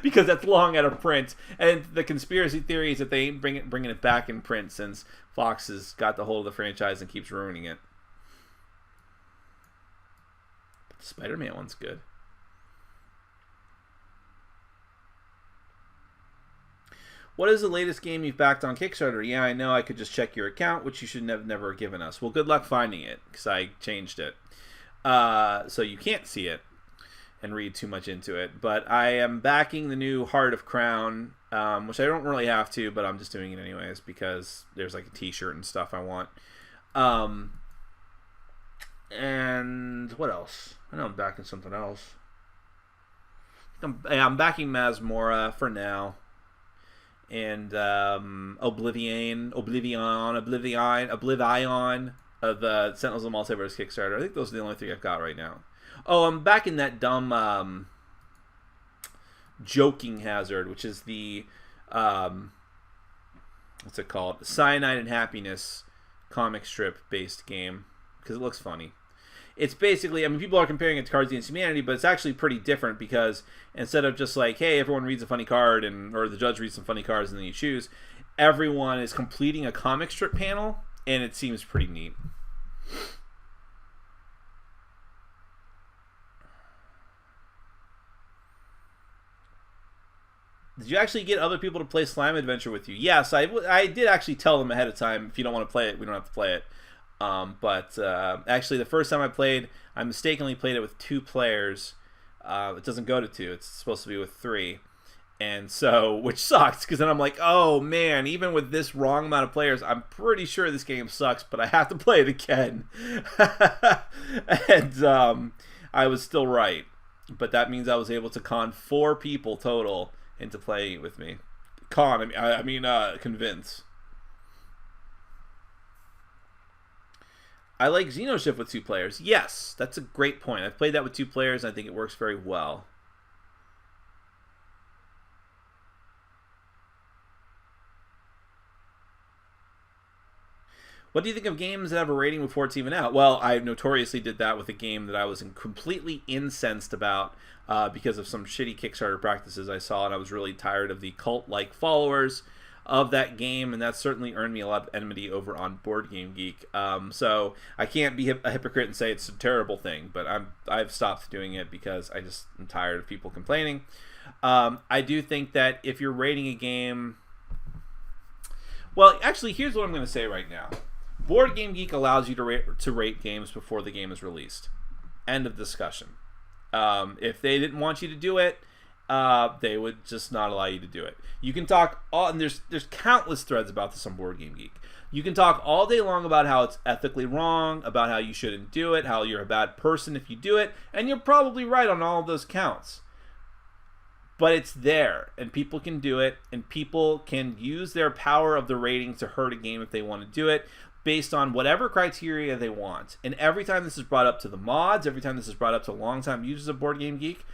Because that's long out of print. And the conspiracy theory is that they ain't bringing it back in print since Fox has got the hold of the franchise and keeps ruining it. But the Spider-Man one's good. What is the latest game you've backed on Kickstarter? Yeah, I know. I could just check your account, which you should have never given us. Well, good luck finding it, because I changed it. So you can't see it and read too much into it. But I am backing the new Heart of Crown, which I don't really have to, but I'm just doing it anyways, because there's like a t-shirt and stuff I want. And what else? I know I'm backing something else. I'm backing Masmora for now. And Oblivion of the Sentinels of the Multiverse Kickstarter. I think those are the only three I've got right now. Oh, I'm back in that dumb Joking Hazard, which is the what's it called? Cyanide and Happiness comic strip based game, because it looks funny. It's basically, I mean, people are comparing it to Cards Against Humanity, but it's actually pretty different, because instead of just like, hey, everyone reads a funny card, or the judge reads some funny cards and then you choose, everyone is completing a comic strip panel, and it seems pretty neat. Did you actually get other people to play Slime Adventure with you? Yes, I did actually tell them ahead of time, if you don't want to play it, we don't have to play it. But actually, the first time I mistakenly played it with 2 players. It doesn't go to 2. It's supposed to be with 3. And so, which sucks, because then I'm like, oh man, even with this wrong amount of players, I'm pretty sure this game sucks, but I have to play it again. And I was still right. But that means I was able to con 4 people total into playing with me. Convince. I like Xenoshift with 2 players. Yes, that's a great point. I've played that with 2 players, and I think it works very well. What do you think of games that have a rating before it's even out? Well, I notoriously did that with a game that I was completely incensed about because of some shitty Kickstarter practices I saw, and I was really tired of the cult-like followers of that game, and that certainly earned me a lot of enmity over on Board Game Geek. So I can't be a hypocrite and say it's a terrible thing, but I've stopped doing it because I just am tired of people complaining. I do think that if you're rating a game... Well, actually, here's what I'm going to say right now. Board Game Geek allows you to rate games before the game is released. End of discussion. If they didn't want you to do it, they would just not allow you to do it. You can talk and there's countless threads about this on Board Game Geek. You can talk all day long about how it's ethically wrong, about how you shouldn't do it, how you're a bad person if you do it, and you're probably right on all of those counts. But it's there, and people can do it, and people can use their power of the rating to hurt a game if they want to do it, based on whatever criteria they want. And every time this is brought up to the mods, every time this is brought up to longtime users of Board Game Geek,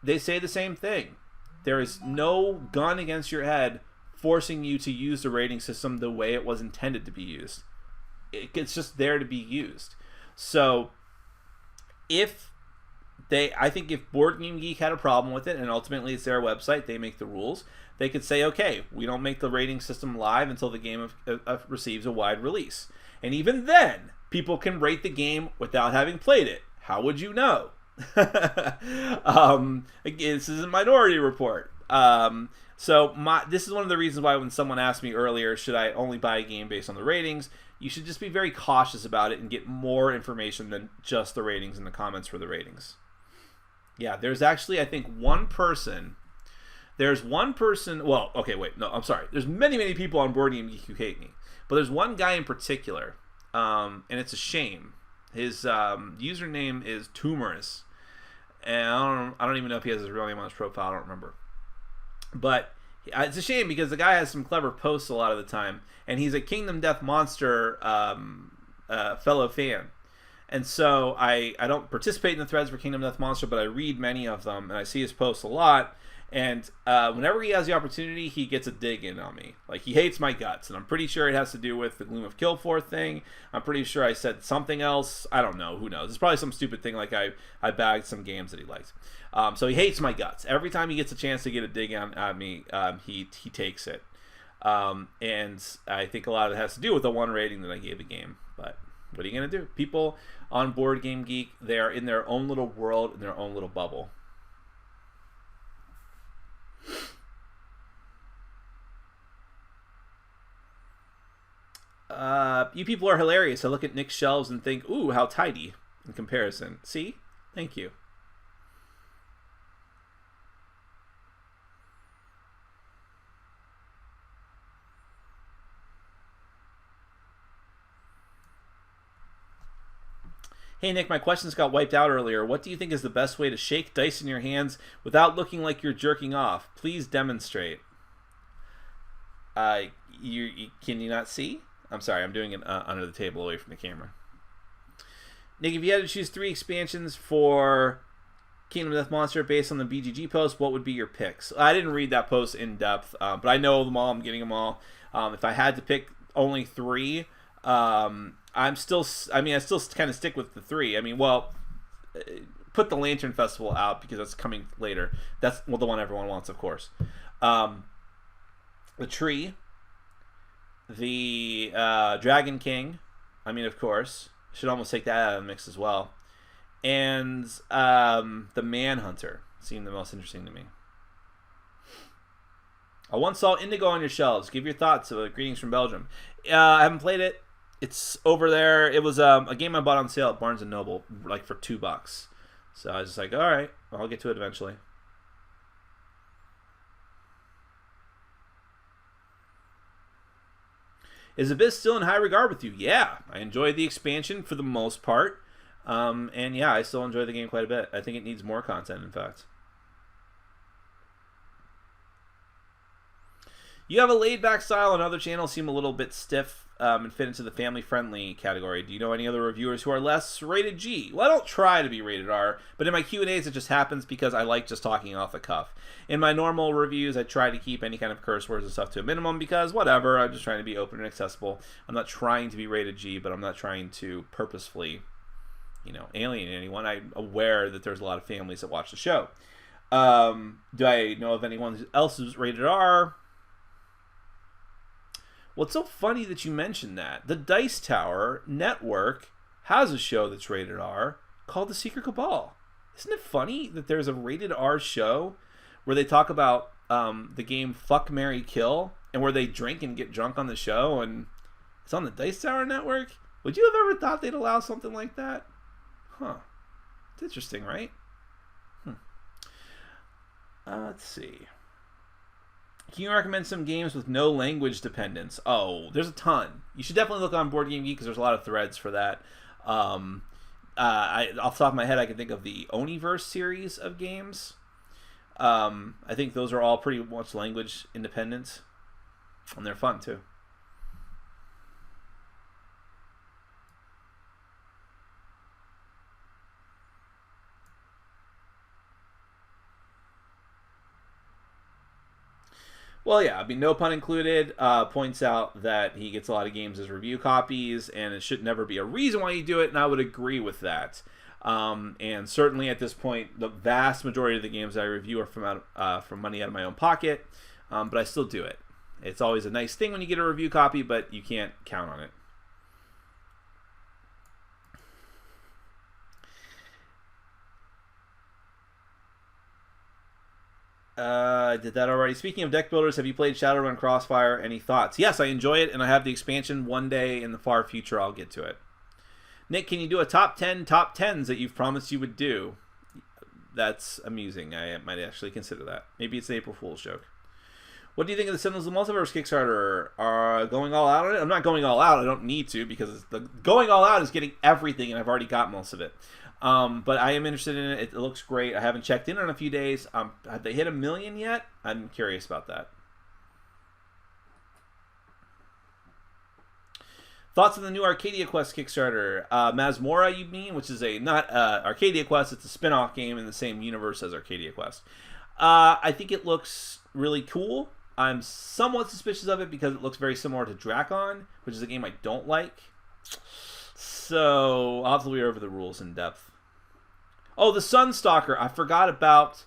they say the same thing. There is no gun against your head forcing you to use the rating system the way it was intended to be used. It's just there to be used. So, I think if Board Game Geek had a problem with it, and ultimately it's their website, they make the rules, they could say, okay, we don't make the rating system live until the game receives a wide release. And even then, people can rate the game without having played it. How would you know? Again, this is a Minority Report. This is one of the reasons why when someone asked me earlier, should I only buy a game based on the ratings, you should just be very cautious about it and get more information than just the ratings and the comments for the ratings. Yeah, there's actually, I think, one person... Well, okay, wait. No, I'm sorry. There's many, many people on Board Game Geek who hate me. But there's one guy in particular, and it's a shame. His username is Tumorous. And I don't even know if he has his real name on his profile. I don't remember. But it's a shame because the guy has some clever posts a lot of the time. And he's a Kingdom Death Monster fellow fan. And so I don't participate in the threads for Kingdom Death Monster, but I read many of them, and I see his posts a lot. And whenever he has the opportunity, he gets a dig in on me. Like, he hates my guts, and I'm pretty sure it has to do with the Gloom of Kilforth thing. I'm pretty sure I said something else. I don't know. Who knows? It's probably some stupid thing like I bagged some games that he likes. So he hates my guts. Every time he gets a chance to get a dig at me, he takes it. And I think a lot of it has to do with the one rating that I gave a game. But what are you going to do? People on Board Game Geek, they are in their own little world, in their own little bubble. You people are hilarious. I look at Nick's shelves and think, ooh, how tidy in comparison. See? Thank you. Hey Nick, my questions got wiped out earlier. What do you think is the best way to shake dice in your hands without looking like you're jerking off? Please demonstrate. Can you not see? I'm sorry, I'm doing it under the table away from the camera. Nick, if you had to choose 3 expansions for Kingdom of Death Monster based on the BGG post, what would be your picks? I didn't read that post in depth, but I know them all. I'm getting them all. If I had to pick only 3, I still kind of stick with the 3. I mean, well, put the Lantern Festival out because that's coming later. That's the one everyone wants, of course. The Tree, the Dragon King. I mean, of course, should almost take that out of the mix as well. And the Manhunter seemed the most interesting to me. I once saw Indigo on your shelves. Give your thoughts. Greetings from Belgium. I haven't played it. It's over there. It was a game I bought on sale at Barnes & Noble, like for $2. So I was just like, all right, I'll get to it eventually. Is Abyss still in high regard with you? Yeah, I enjoyed the expansion for the most part. And yeah, I still enjoy the game quite a bit. I think it needs more content, in fact. You have a laid-back style, and other channels seem a little bit stiff and fit into the family-friendly category. Do you know any other reviewers who are less rated G? Well, I don't try to be rated R, but in my Q&As it just happens because I like just talking off the cuff. In my normal reviews, I try to keep any kind of curse words and stuff to a minimum because whatever, I'm just trying to be open and accessible. I'm not trying to be rated G, but I'm not trying to purposefully, alienate anyone. I'm aware that there's a lot of families that watch the show. Do I know of anyone else who's rated R? Well, it's so funny that you mentioned that. The Dice Tower Network has a show that's rated R called The Secret Cabal. Isn't it funny that there's a rated R show where they talk about the game Fuck, Marry, Kill, and where they drink and get drunk on the show, and it's on the Dice Tower Network? Would you have ever thought they'd allow something like that? Huh. It's interesting, right? Let's see. Can you recommend some games with no language dependence? Oh, there's a ton. You should definitely look on Board Game Geek because there's a lot of threads for that. Off the top of my head, I can think of the Oniverse series of games. I think those are all pretty much language independent, and they're fun too. Well, yeah, I mean, no pun included, points out that he gets a lot of games as review copies, and it should never be a reason why you do it, and I would agree with that. And certainly at this point, the vast majority of the games I review are from money out of my own pocket, but I still do it. It's always a nice thing when you get a review copy, but you can't count on it. I did that already. Speaking of deck builders, have you played Shadowrun Crossfire? Any thoughts? Yes, I enjoy it, and I have the expansion. One day in the far future, I'll get to it. Nick, can you do a top 10 top 10s that you've promised you would do? That's amusing. I might actually consider that. Maybe it's an April Fool's joke. What do you think of the Sentinels of the Multiverse Kickstarter? Are going all out on it? I'm not going all out. I don't need to because the going all out is getting everything, and I've already got most of it. But I am interested in it. It looks great. I haven't checked in a few days. Have they hit 1 million yet? I'm curious about that. Thoughts on the new Arcadia Quest Kickstarter? Masmora, you mean? Which is not Arcadia Quest. It's a spin-off game in the same universe as Arcadia Quest. I think it looks really cool. I'm somewhat suspicious of it because it looks very similar to Drakon, which is a game I don't like. So I'll have to read over the rules in depth. Oh, the Sunstalker. I forgot about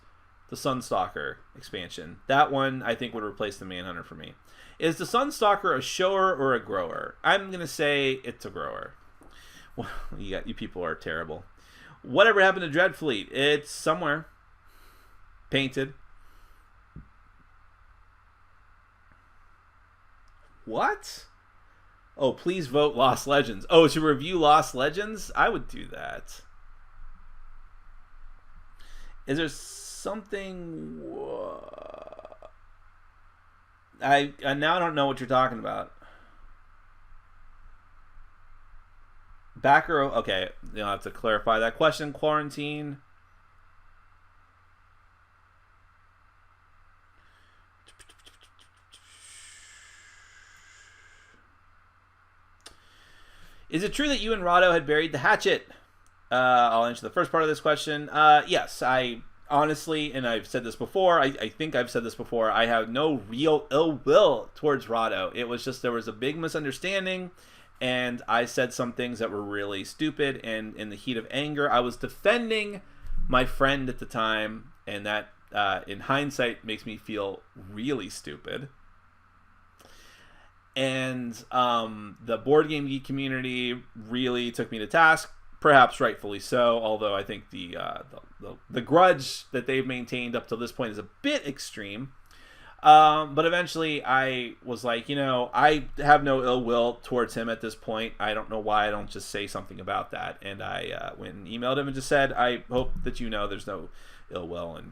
the Sunstalker expansion. That one, I think, would replace the Manhunter for me. Is the Sunstalker a shower or a grower? I'm going to say it's a grower. Well, you people are terrible. Whatever happened to Dreadfleet? It's somewhere. Painted. What? Oh, please vote Lost Legends. Oh, to review Lost Legends? I would do that. Is there something... I now don't know what you're talking about. Backer... Okay, you'll have to clarify that question. Quarantine... Is it true that you and Rado had buried the hatchet? I'll answer the first part of this question. Yes, I honestly, and I've said this before, I think I've said this before, I have no real ill will towards Rado. It was just there was a big misunderstanding, and I said some things that were really stupid, and in the heat of anger, I was defending my friend at the time, and that, in hindsight, makes me feel really stupid. And the board game geek community really took me to task, perhaps rightfully so. Although I think the grudge that they've maintained up to this point is a bit extreme. But eventually, I was like, I have no ill will towards him at this point. I don't know why I don't just say something about that. And I went and emailed him and just said, I hope that there's no ill will. And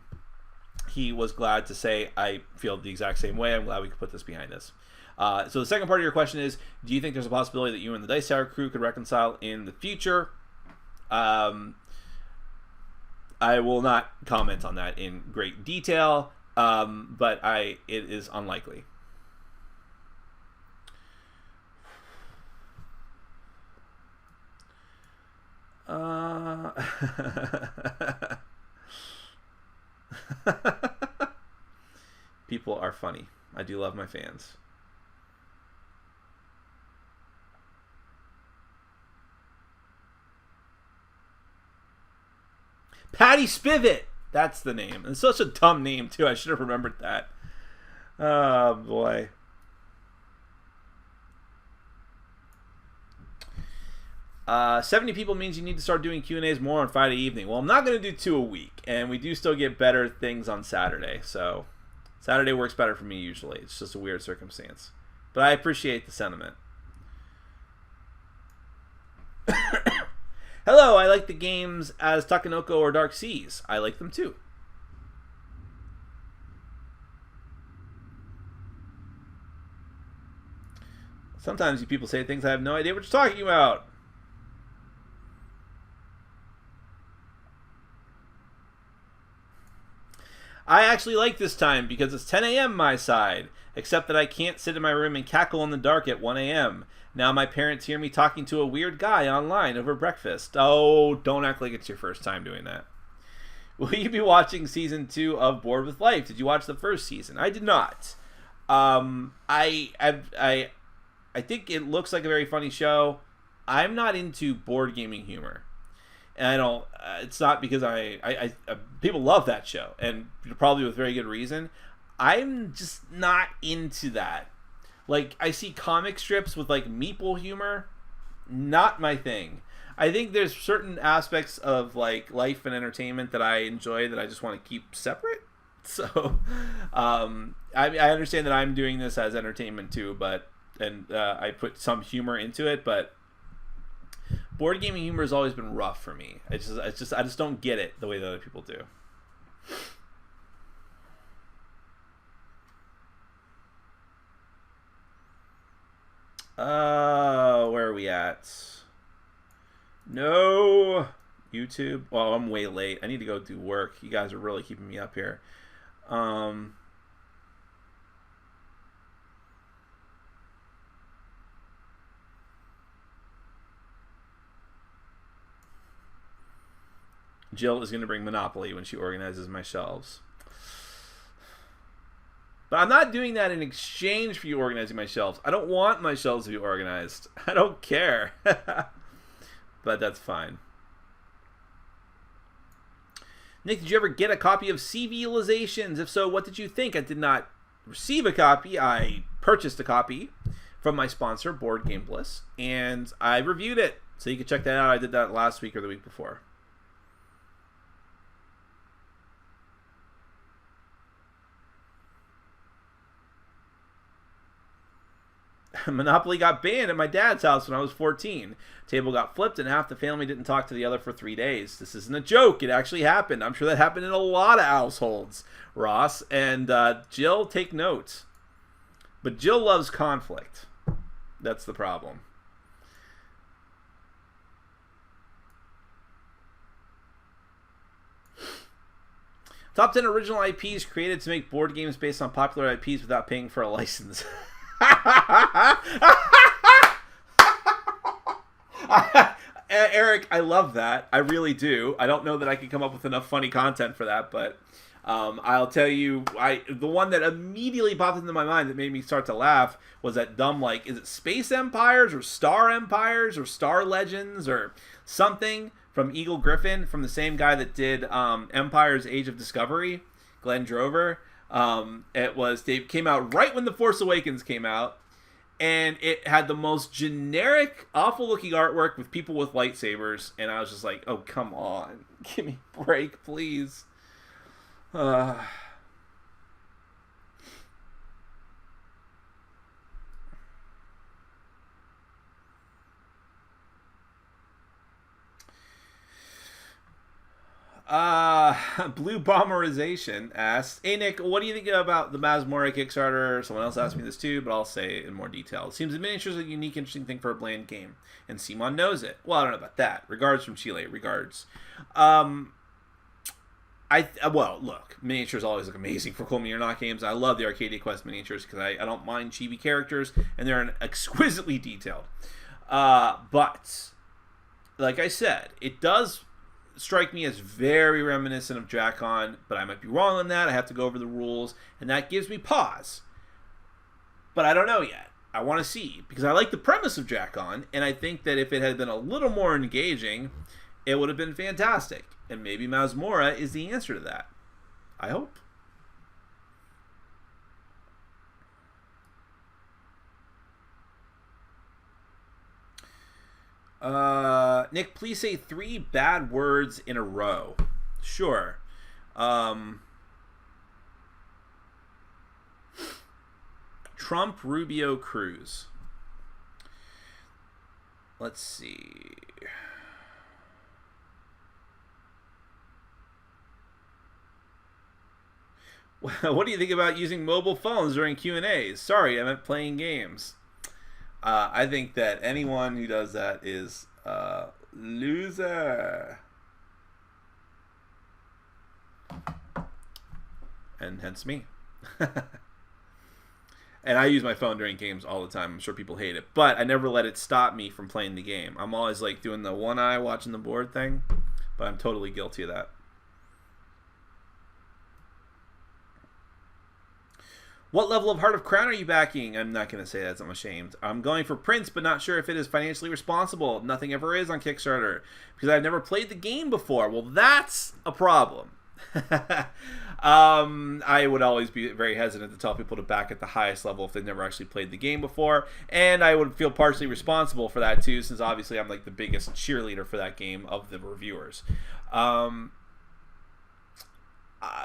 he was glad to say, I feel the exact same way. I'm glad we could put this behind us. So the second part of your question is, do you think there's a possibility that you and the Dice Tower crew could reconcile in the future? I will not comment on that in great detail, but it is unlikely. People are funny. I do love my fans. Patty Spivot! That's the name. It's such a dumb name, too. I should have remembered that. Oh, boy. Uh, 70 people means you need to start doing Q&As more on Friday evening. Well, I'm not going to do 2 a week, and we do still get better things on Saturday. So, Saturday works better for me usually. It's just a weird circumstance. But I appreciate the sentiment. Hello, I like the games as Takenoko or Dark Seas. I like them too. Sometimes you people say things I have no idea what you're talking about. I actually like this time because it's 10 a.m. my side, except that I can't sit in my room and cackle in the dark at 1 a.m. Now my parents hear me talking to a weird guy online over breakfast. Oh, don't act like it's your first time doing that. Will you be watching season 2 of Bored with Life? Did you watch the first season? I did not. I think it looks like a very funny show. I'm not into board gaming humor. And I don't. It's not because I people love that show, and probably with very good reason. I'm just not into that. Like, I see comic strips with like meeple humor, not my thing. I think there's certain aspects of like life and entertainment that I enjoy that I just want to keep separate. So, I understand that I'm doing this as entertainment too, but I put some humor into it, but board gaming humor has always been rough for me. I just don't get it the way that other people do. Where are we at? No, YouTube. Well, I'm way late. I need to go do work. You guys are really keeping me up here. Jill is going to bring Monopoly when she organizes my shelves. But I'm not doing that in exchange for you organizing my shelves. I don't want my shelves to be organized. I don't care. But that's fine. Nick, did you ever get a copy of Civilizations? If so, what did you think? I did not receive a copy. I purchased a copy from my sponsor, Board Game Bliss, and I reviewed it. So you can check that out. I did that last week or the week before. Monopoly got banned at my dad's house when I was 14. Table got flipped and half the family didn't talk to the other for 3 days. This isn't a joke. It actually happened. I'm sure that happened in a lot of households, Ross. And Jill, take note. But Jill loves conflict. That's the problem. Top 10 original IPs created to make board games based on popular IPs without paying for a license. Eric, I love that. I really do. I don't know that I can come up with enough funny content for that, but I'll tell you, the one that immediately popped into my mind that made me start to laugh was that dumb, like, is it Space Empires or Star Legends or something from Eagle Griffin, from the same guy that did Empire's Age of Discovery, Glenn Drover. They came out right when The Force Awakens came out, and it had the most generic, awful-looking artwork with people with lightsabers, and I was just like, oh, come on. Give me a break, please. Blue Bomberization asks, hey Nick, what do you think about the Masmora Kickstarter? Someone else asked me this too, but I'll say it in more detail. It seems the miniatures are a unique, interesting thing for a bland game, and Simon knows it. Well, I don't know about that. Regards from Chile. Regards. Well, look, miniatures always look amazing for Cool Me or Not games. I love the Arcadia Quest miniatures because I don't mind chibi characters, and they're exquisitely detailed. But, like I said, it does strike me as very reminiscent of Jack-On, but I might be wrong on that. I have to go over the rules, and that gives me pause. But I don't know yet. I want to see, because I like the premise of Jack-On, and I think that if it had been a little more engaging, it would have been fantastic. And maybe Masmora is the answer to that. I hope. Nick, please say 3 bad words in a row. Sure. Trump, Rubio, Cruz. Let's see. What do you think about using mobile phones during Q&As? Sorry, I meant playing games. I think that anyone who does that is a loser. And hence me. And I use my phone during games all the time. I'm sure people hate it. But I never let it stop me from playing the game. I'm always like doing the one eye watching the board thing. But I'm totally guilty of that. What level of Heart of Crown are you backing? I'm not going to say that. I'm ashamed. I'm going for Prince, but not sure if it is financially responsible. Nothing ever is on Kickstarter because I've never played the game before. Well, that's a problem. I would always be very hesitant to tell people to back at the highest level if they've never actually played the game before. And I would feel partially responsible for that too, since obviously I'm like the biggest cheerleader for that game of the reviewers.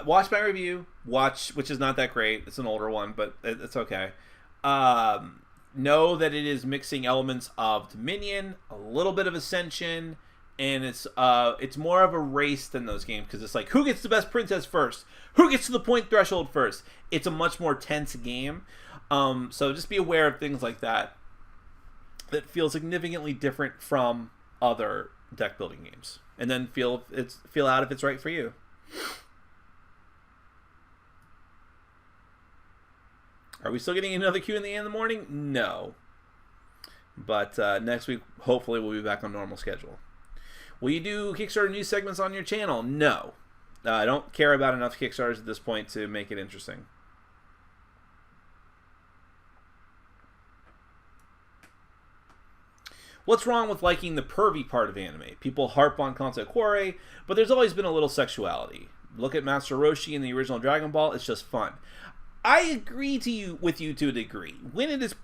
Watch my review. Which is not that great. It's an older one, but it's okay. Know that it is mixing elements of Dominion, a little bit of Ascension, and it's more of a race than those games because it's like who gets the best princess first, who gets to the point threshold first. It's a much more tense game. So just be aware of things like that feel significantly different from other deck building games, and then feel out if it's right for you. Are we still getting another Q&A in the morning? No. But next week, hopefully, we'll be back on normal schedule. Will you do Kickstarter news segments on your channel? No. I don't care about enough Kickstarters at this point to make it interesting. What's wrong with liking the pervy part of anime? People harp on concept quare, but there's always been a little sexuality. Look at Master Roshi in the original Dragon Ball. It's just fun. I agree with you to a degree. When it is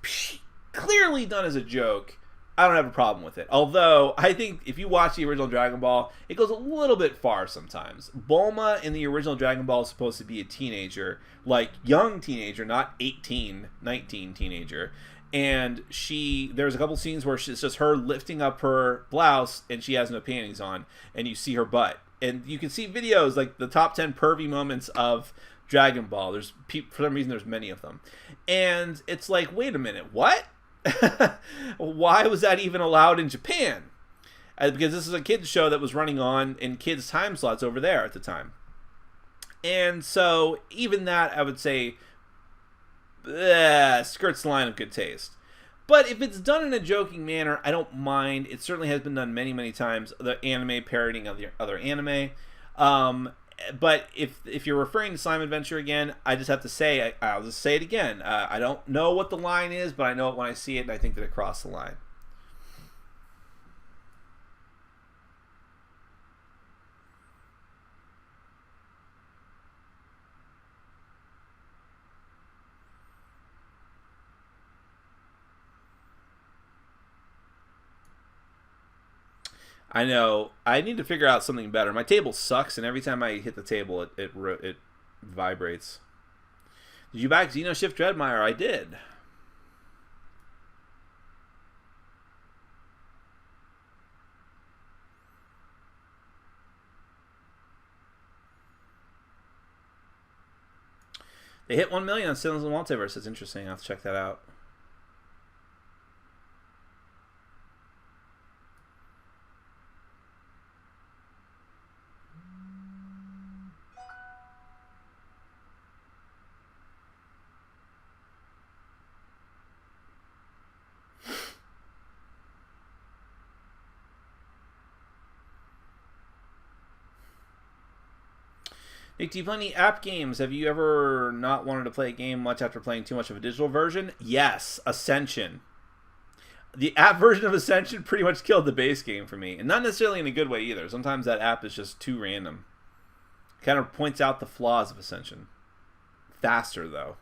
clearly done as a joke, I don't have a problem with it. Although, I think if you watch the original Dragon Ball, it goes a little bit far sometimes. Bulma in the original Dragon Ball is supposed to be a teenager, like young teenager, not 18, 19 teenager. And there's a couple scenes where it's just her lifting up her blouse and she has no panties on, and you see her butt. And you can see videos like the top 10 pervy moments of Dragon Ball. For some reason, there's many of them. And it's like, wait a minute, what? Why was that even allowed in Japan? Because this is a kids show that was running on in kids time slots over there at the time. And so even that, I would say, skirts the line of good taste. But if it's done in a joking manner, I don't mind. It certainly has been done many, many times. The anime parodying of the other anime. But if you're referring to Slime Adventure again, I just have to say, I'll just say it again. I don't know what the line is, but I know it when I see it, and I think that it crossed the line. I know. I need to figure out something better. My table sucks, and every time I hit the table, it vibrates. Did you back Xenoshift Dreadmire? I did. They hit 1 million on Sinners and Multiverse. That's interesting. I'll have to check that out. Nick, do you play any app games? Have you ever not wanted to play a game much after playing too much of a digital version? Yes, Ascension. The app version of Ascension pretty much killed the base game for me. And not necessarily in a good way either. Sometimes that app is just too random. Kind of points out the flaws of Ascension. Faster, though.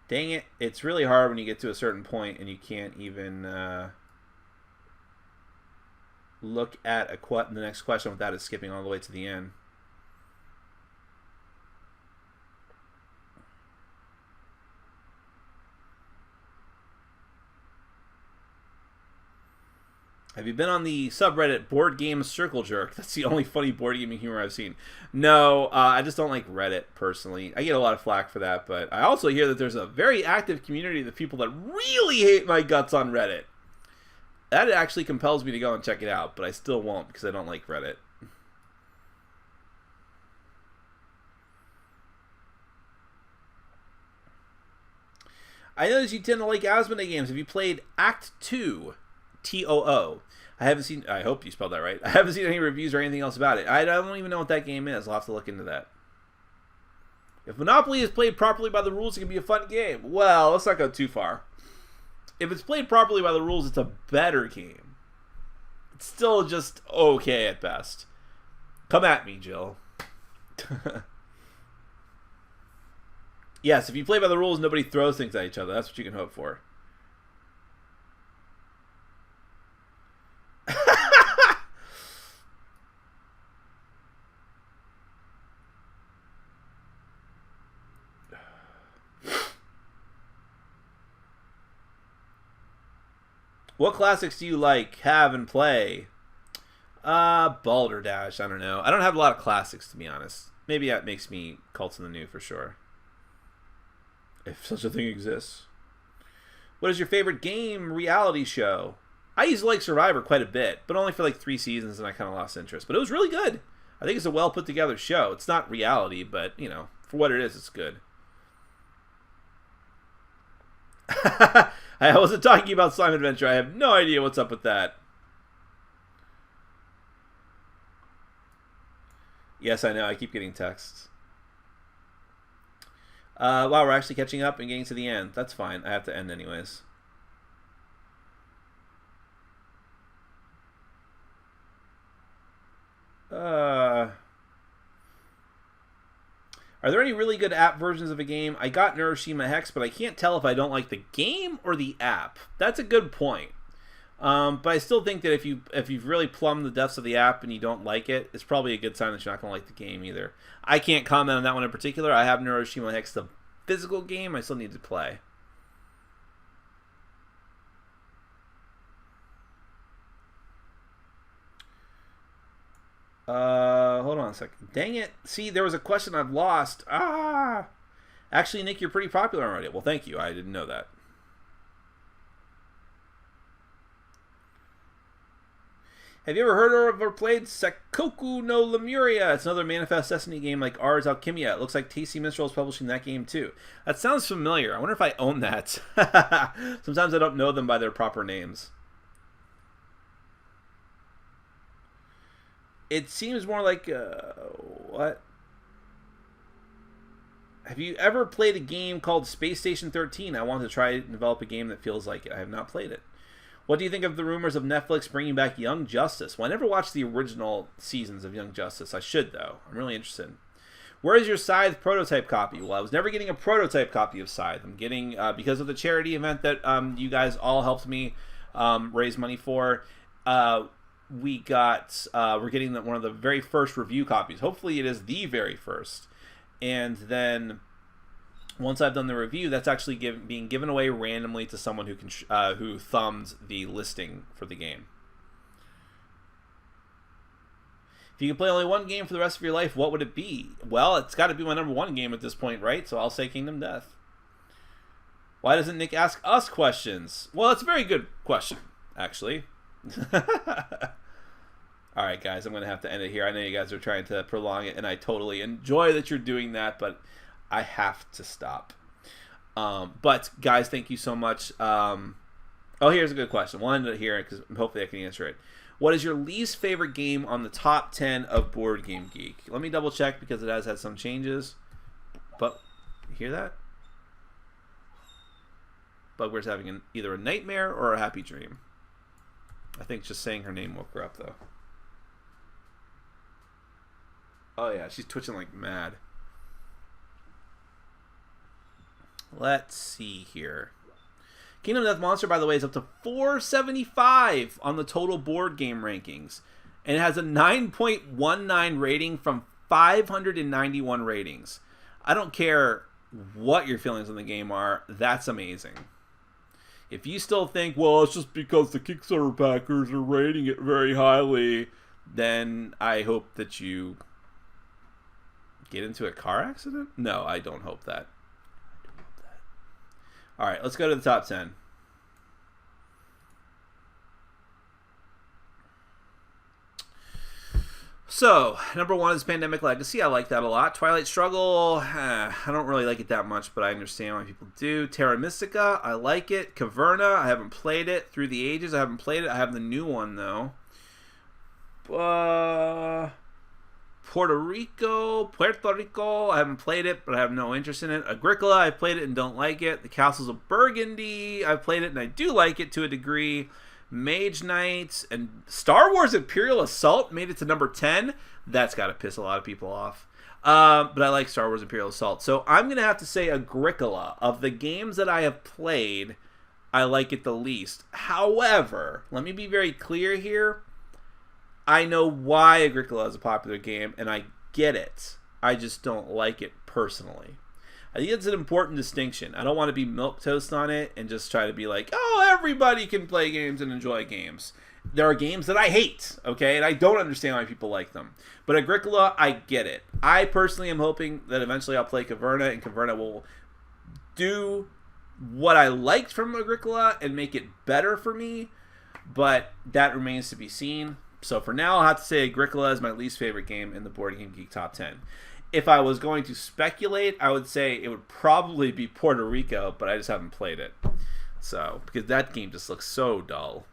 Dang it. It's really hard when you get to a certain point and you can't even look at the next question without it skipping all the way to the end. Have you been on the subreddit Board Game Circle Jerk? That's the only funny board gaming humor I've seen. No, I just don't like Reddit, personally. I get a lot of flack for that, but I also hear that there's a very active community of people that really hate my guts on Reddit. That actually compels me to go and check it out, but I still won't because I don't like Reddit. I noticed you tend to like Asmodee games. Have you played Act 2? TOO. I haven't seen. I hope you spelled that right. I haven't seen any reviews or anything else about it. I don't even know what that game is. I'll have to look into that. If Monopoly is played properly by the rules, it can be a fun game. Well, let's not go too far. If it's played properly by the rules, it's a better game. It's still just okay at best. Come at me, Jill. Yes, if you play by the rules, nobody throws things at each other. That's what you can hope for. What classics do you like, have, and play? Balderdash, I don't know. I don't have a lot of classics, to be honest. Maybe that makes me Cults in the New for sure. If such a thing exists. What is your favorite game reality show? I used to like Survivor quite a bit, but only for like 3 seasons and I kind of lost interest. But it was really good. I think it's a well put together show. It's not reality, but, you know, for what it is, it's good. I wasn't talking about Slime Adventure. I have no idea what's up with that. Yes, I know. I keep getting texts. Wow, we're actually catching up and getting to the end. That's fine. I have to end anyways. Are there any really good app versions of a game? I got Neuroshima Hex, but I can't tell if I don't like the game or the app. That's a good point. But I still think that if you've really plumbed the depths of the app and you don't like it, it's probably a good sign that you're not going to like the game either. I can't comment on that one in particular. I have Neuroshima Hex, the physical game. I still need to play. Hold on a second. Dang it. See, there was a question I've lost. Actually, Nick, you're pretty popular on Reddit. Well, thank you. I didn't know that. Have you ever heard or played Sakoku no Lemuria? It's another Manifest Destiny game like Ars Alchemia. It looks like TC Minstrel is publishing that game too. That sounds familiar. I wonder if I own that. Sometimes I don't know them by their proper names. It seems more like what? Have you ever played a game called Space Station 13? I want to try and develop a game that feels like it. I have not played it. What do you think of the rumors of Netflix bringing back Young Justice? Well, I never watched the original seasons of Young Justice. I should, though. I'm really interested. Where is your Scythe prototype copy? Well, I was never getting a prototype copy of Scythe. I'm getting, because of the charity event that you guys all helped me raise money for, we're getting one of the very first review copies. Hopefully it is the very first. And then once I've done the review, that's actually being given away randomly to someone who can who thumbs the listing for the game. If you could play only one game for the rest of your life, what would it be? Well, it's got to be my ¡1 game at this point, right? So I'll say Kingdom Death. Why doesn't Nick ask us questions? Well, it's a very good question, actually. All right, guys, I'm going to have to end it here. I know you guys are trying to prolong it, and I totally enjoy that you're doing that, but I have to stop. But, guys, thank you so much. Here's a good question. Wanted to hear it because hopefully I can answer it. What is your least favorite game on the top 10 of Board Game Geek? Let me double check because it has had some changes. But, you hear that? Bugbear's having either a nightmare or a happy dream. I think just saying her name woke her up, though. Oh, yeah, she's twitching like mad. Let's see here. Kingdom Death Monster, by the way, is up to 475 on the total board game rankings. And it has a 9.19 rating from 591 ratings. I don't care what your feelings on the game are. That's amazing. If you still think, well, it's just because the Kickstarter backers are rating it very highly, then I hope that you get into a car accident? No, I don't hope that. All right, let's go to the top 10. So, number 1 is Pandemic Legacy. I like that a lot. Twilight Struggle, I don't really like it that much, but I understand why people do. Terra Mystica, I like it. Caverna, I haven't played it. Through the Ages, I haven't played it. I have the new one, though. Puerto Rico, I haven't played it, but I have no interest in it. Agricola, I played it and don't like it. The Castles of Burgundy, I played it and I do like it to a degree. Mage Knight and Star Wars Imperial Assault made it to number 10. That's got to piss a lot of people off. But I like Star Wars Imperial Assault. So I'm going to have to say Agricola. Of the games that I have played, I like it the least. However, let me be very clear here. I know why Agricola is a popular game, and I get it. I just don't like it personally. I think it's an important distinction. I don't want to be milquetoast on it and just try to be like, oh, everybody can play games and enjoy games. There are games that I hate, okay, and I don't understand why people like them. But Agricola, I get it. I personally am hoping that eventually I'll play Caverna, and Caverna will do what I liked from Agricola and make it better for me, but that remains to be seen. So for now, I'll have to say Agricola is my least favorite game in the Board Game Geek Top 10. If I was going to speculate, I would say it would probably be Puerto Rico, but I just haven't played it. So, because that game just looks so dull.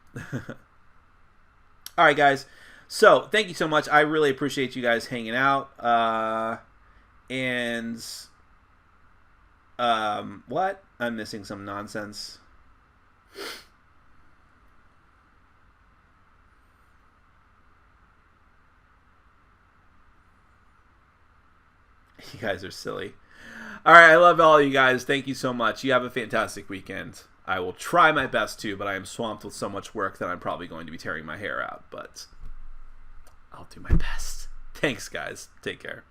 All right, guys. So, thank you so much. I really appreciate you guys hanging out. What? I'm missing some nonsense. You guys are silly. All right, I love all you guys. Thank you so much. You have a fantastic weekend. I will try my best to, but I am swamped with so much work that I'm probably going to be tearing my hair out. But I'll do my best. Thanks, guys. Take care.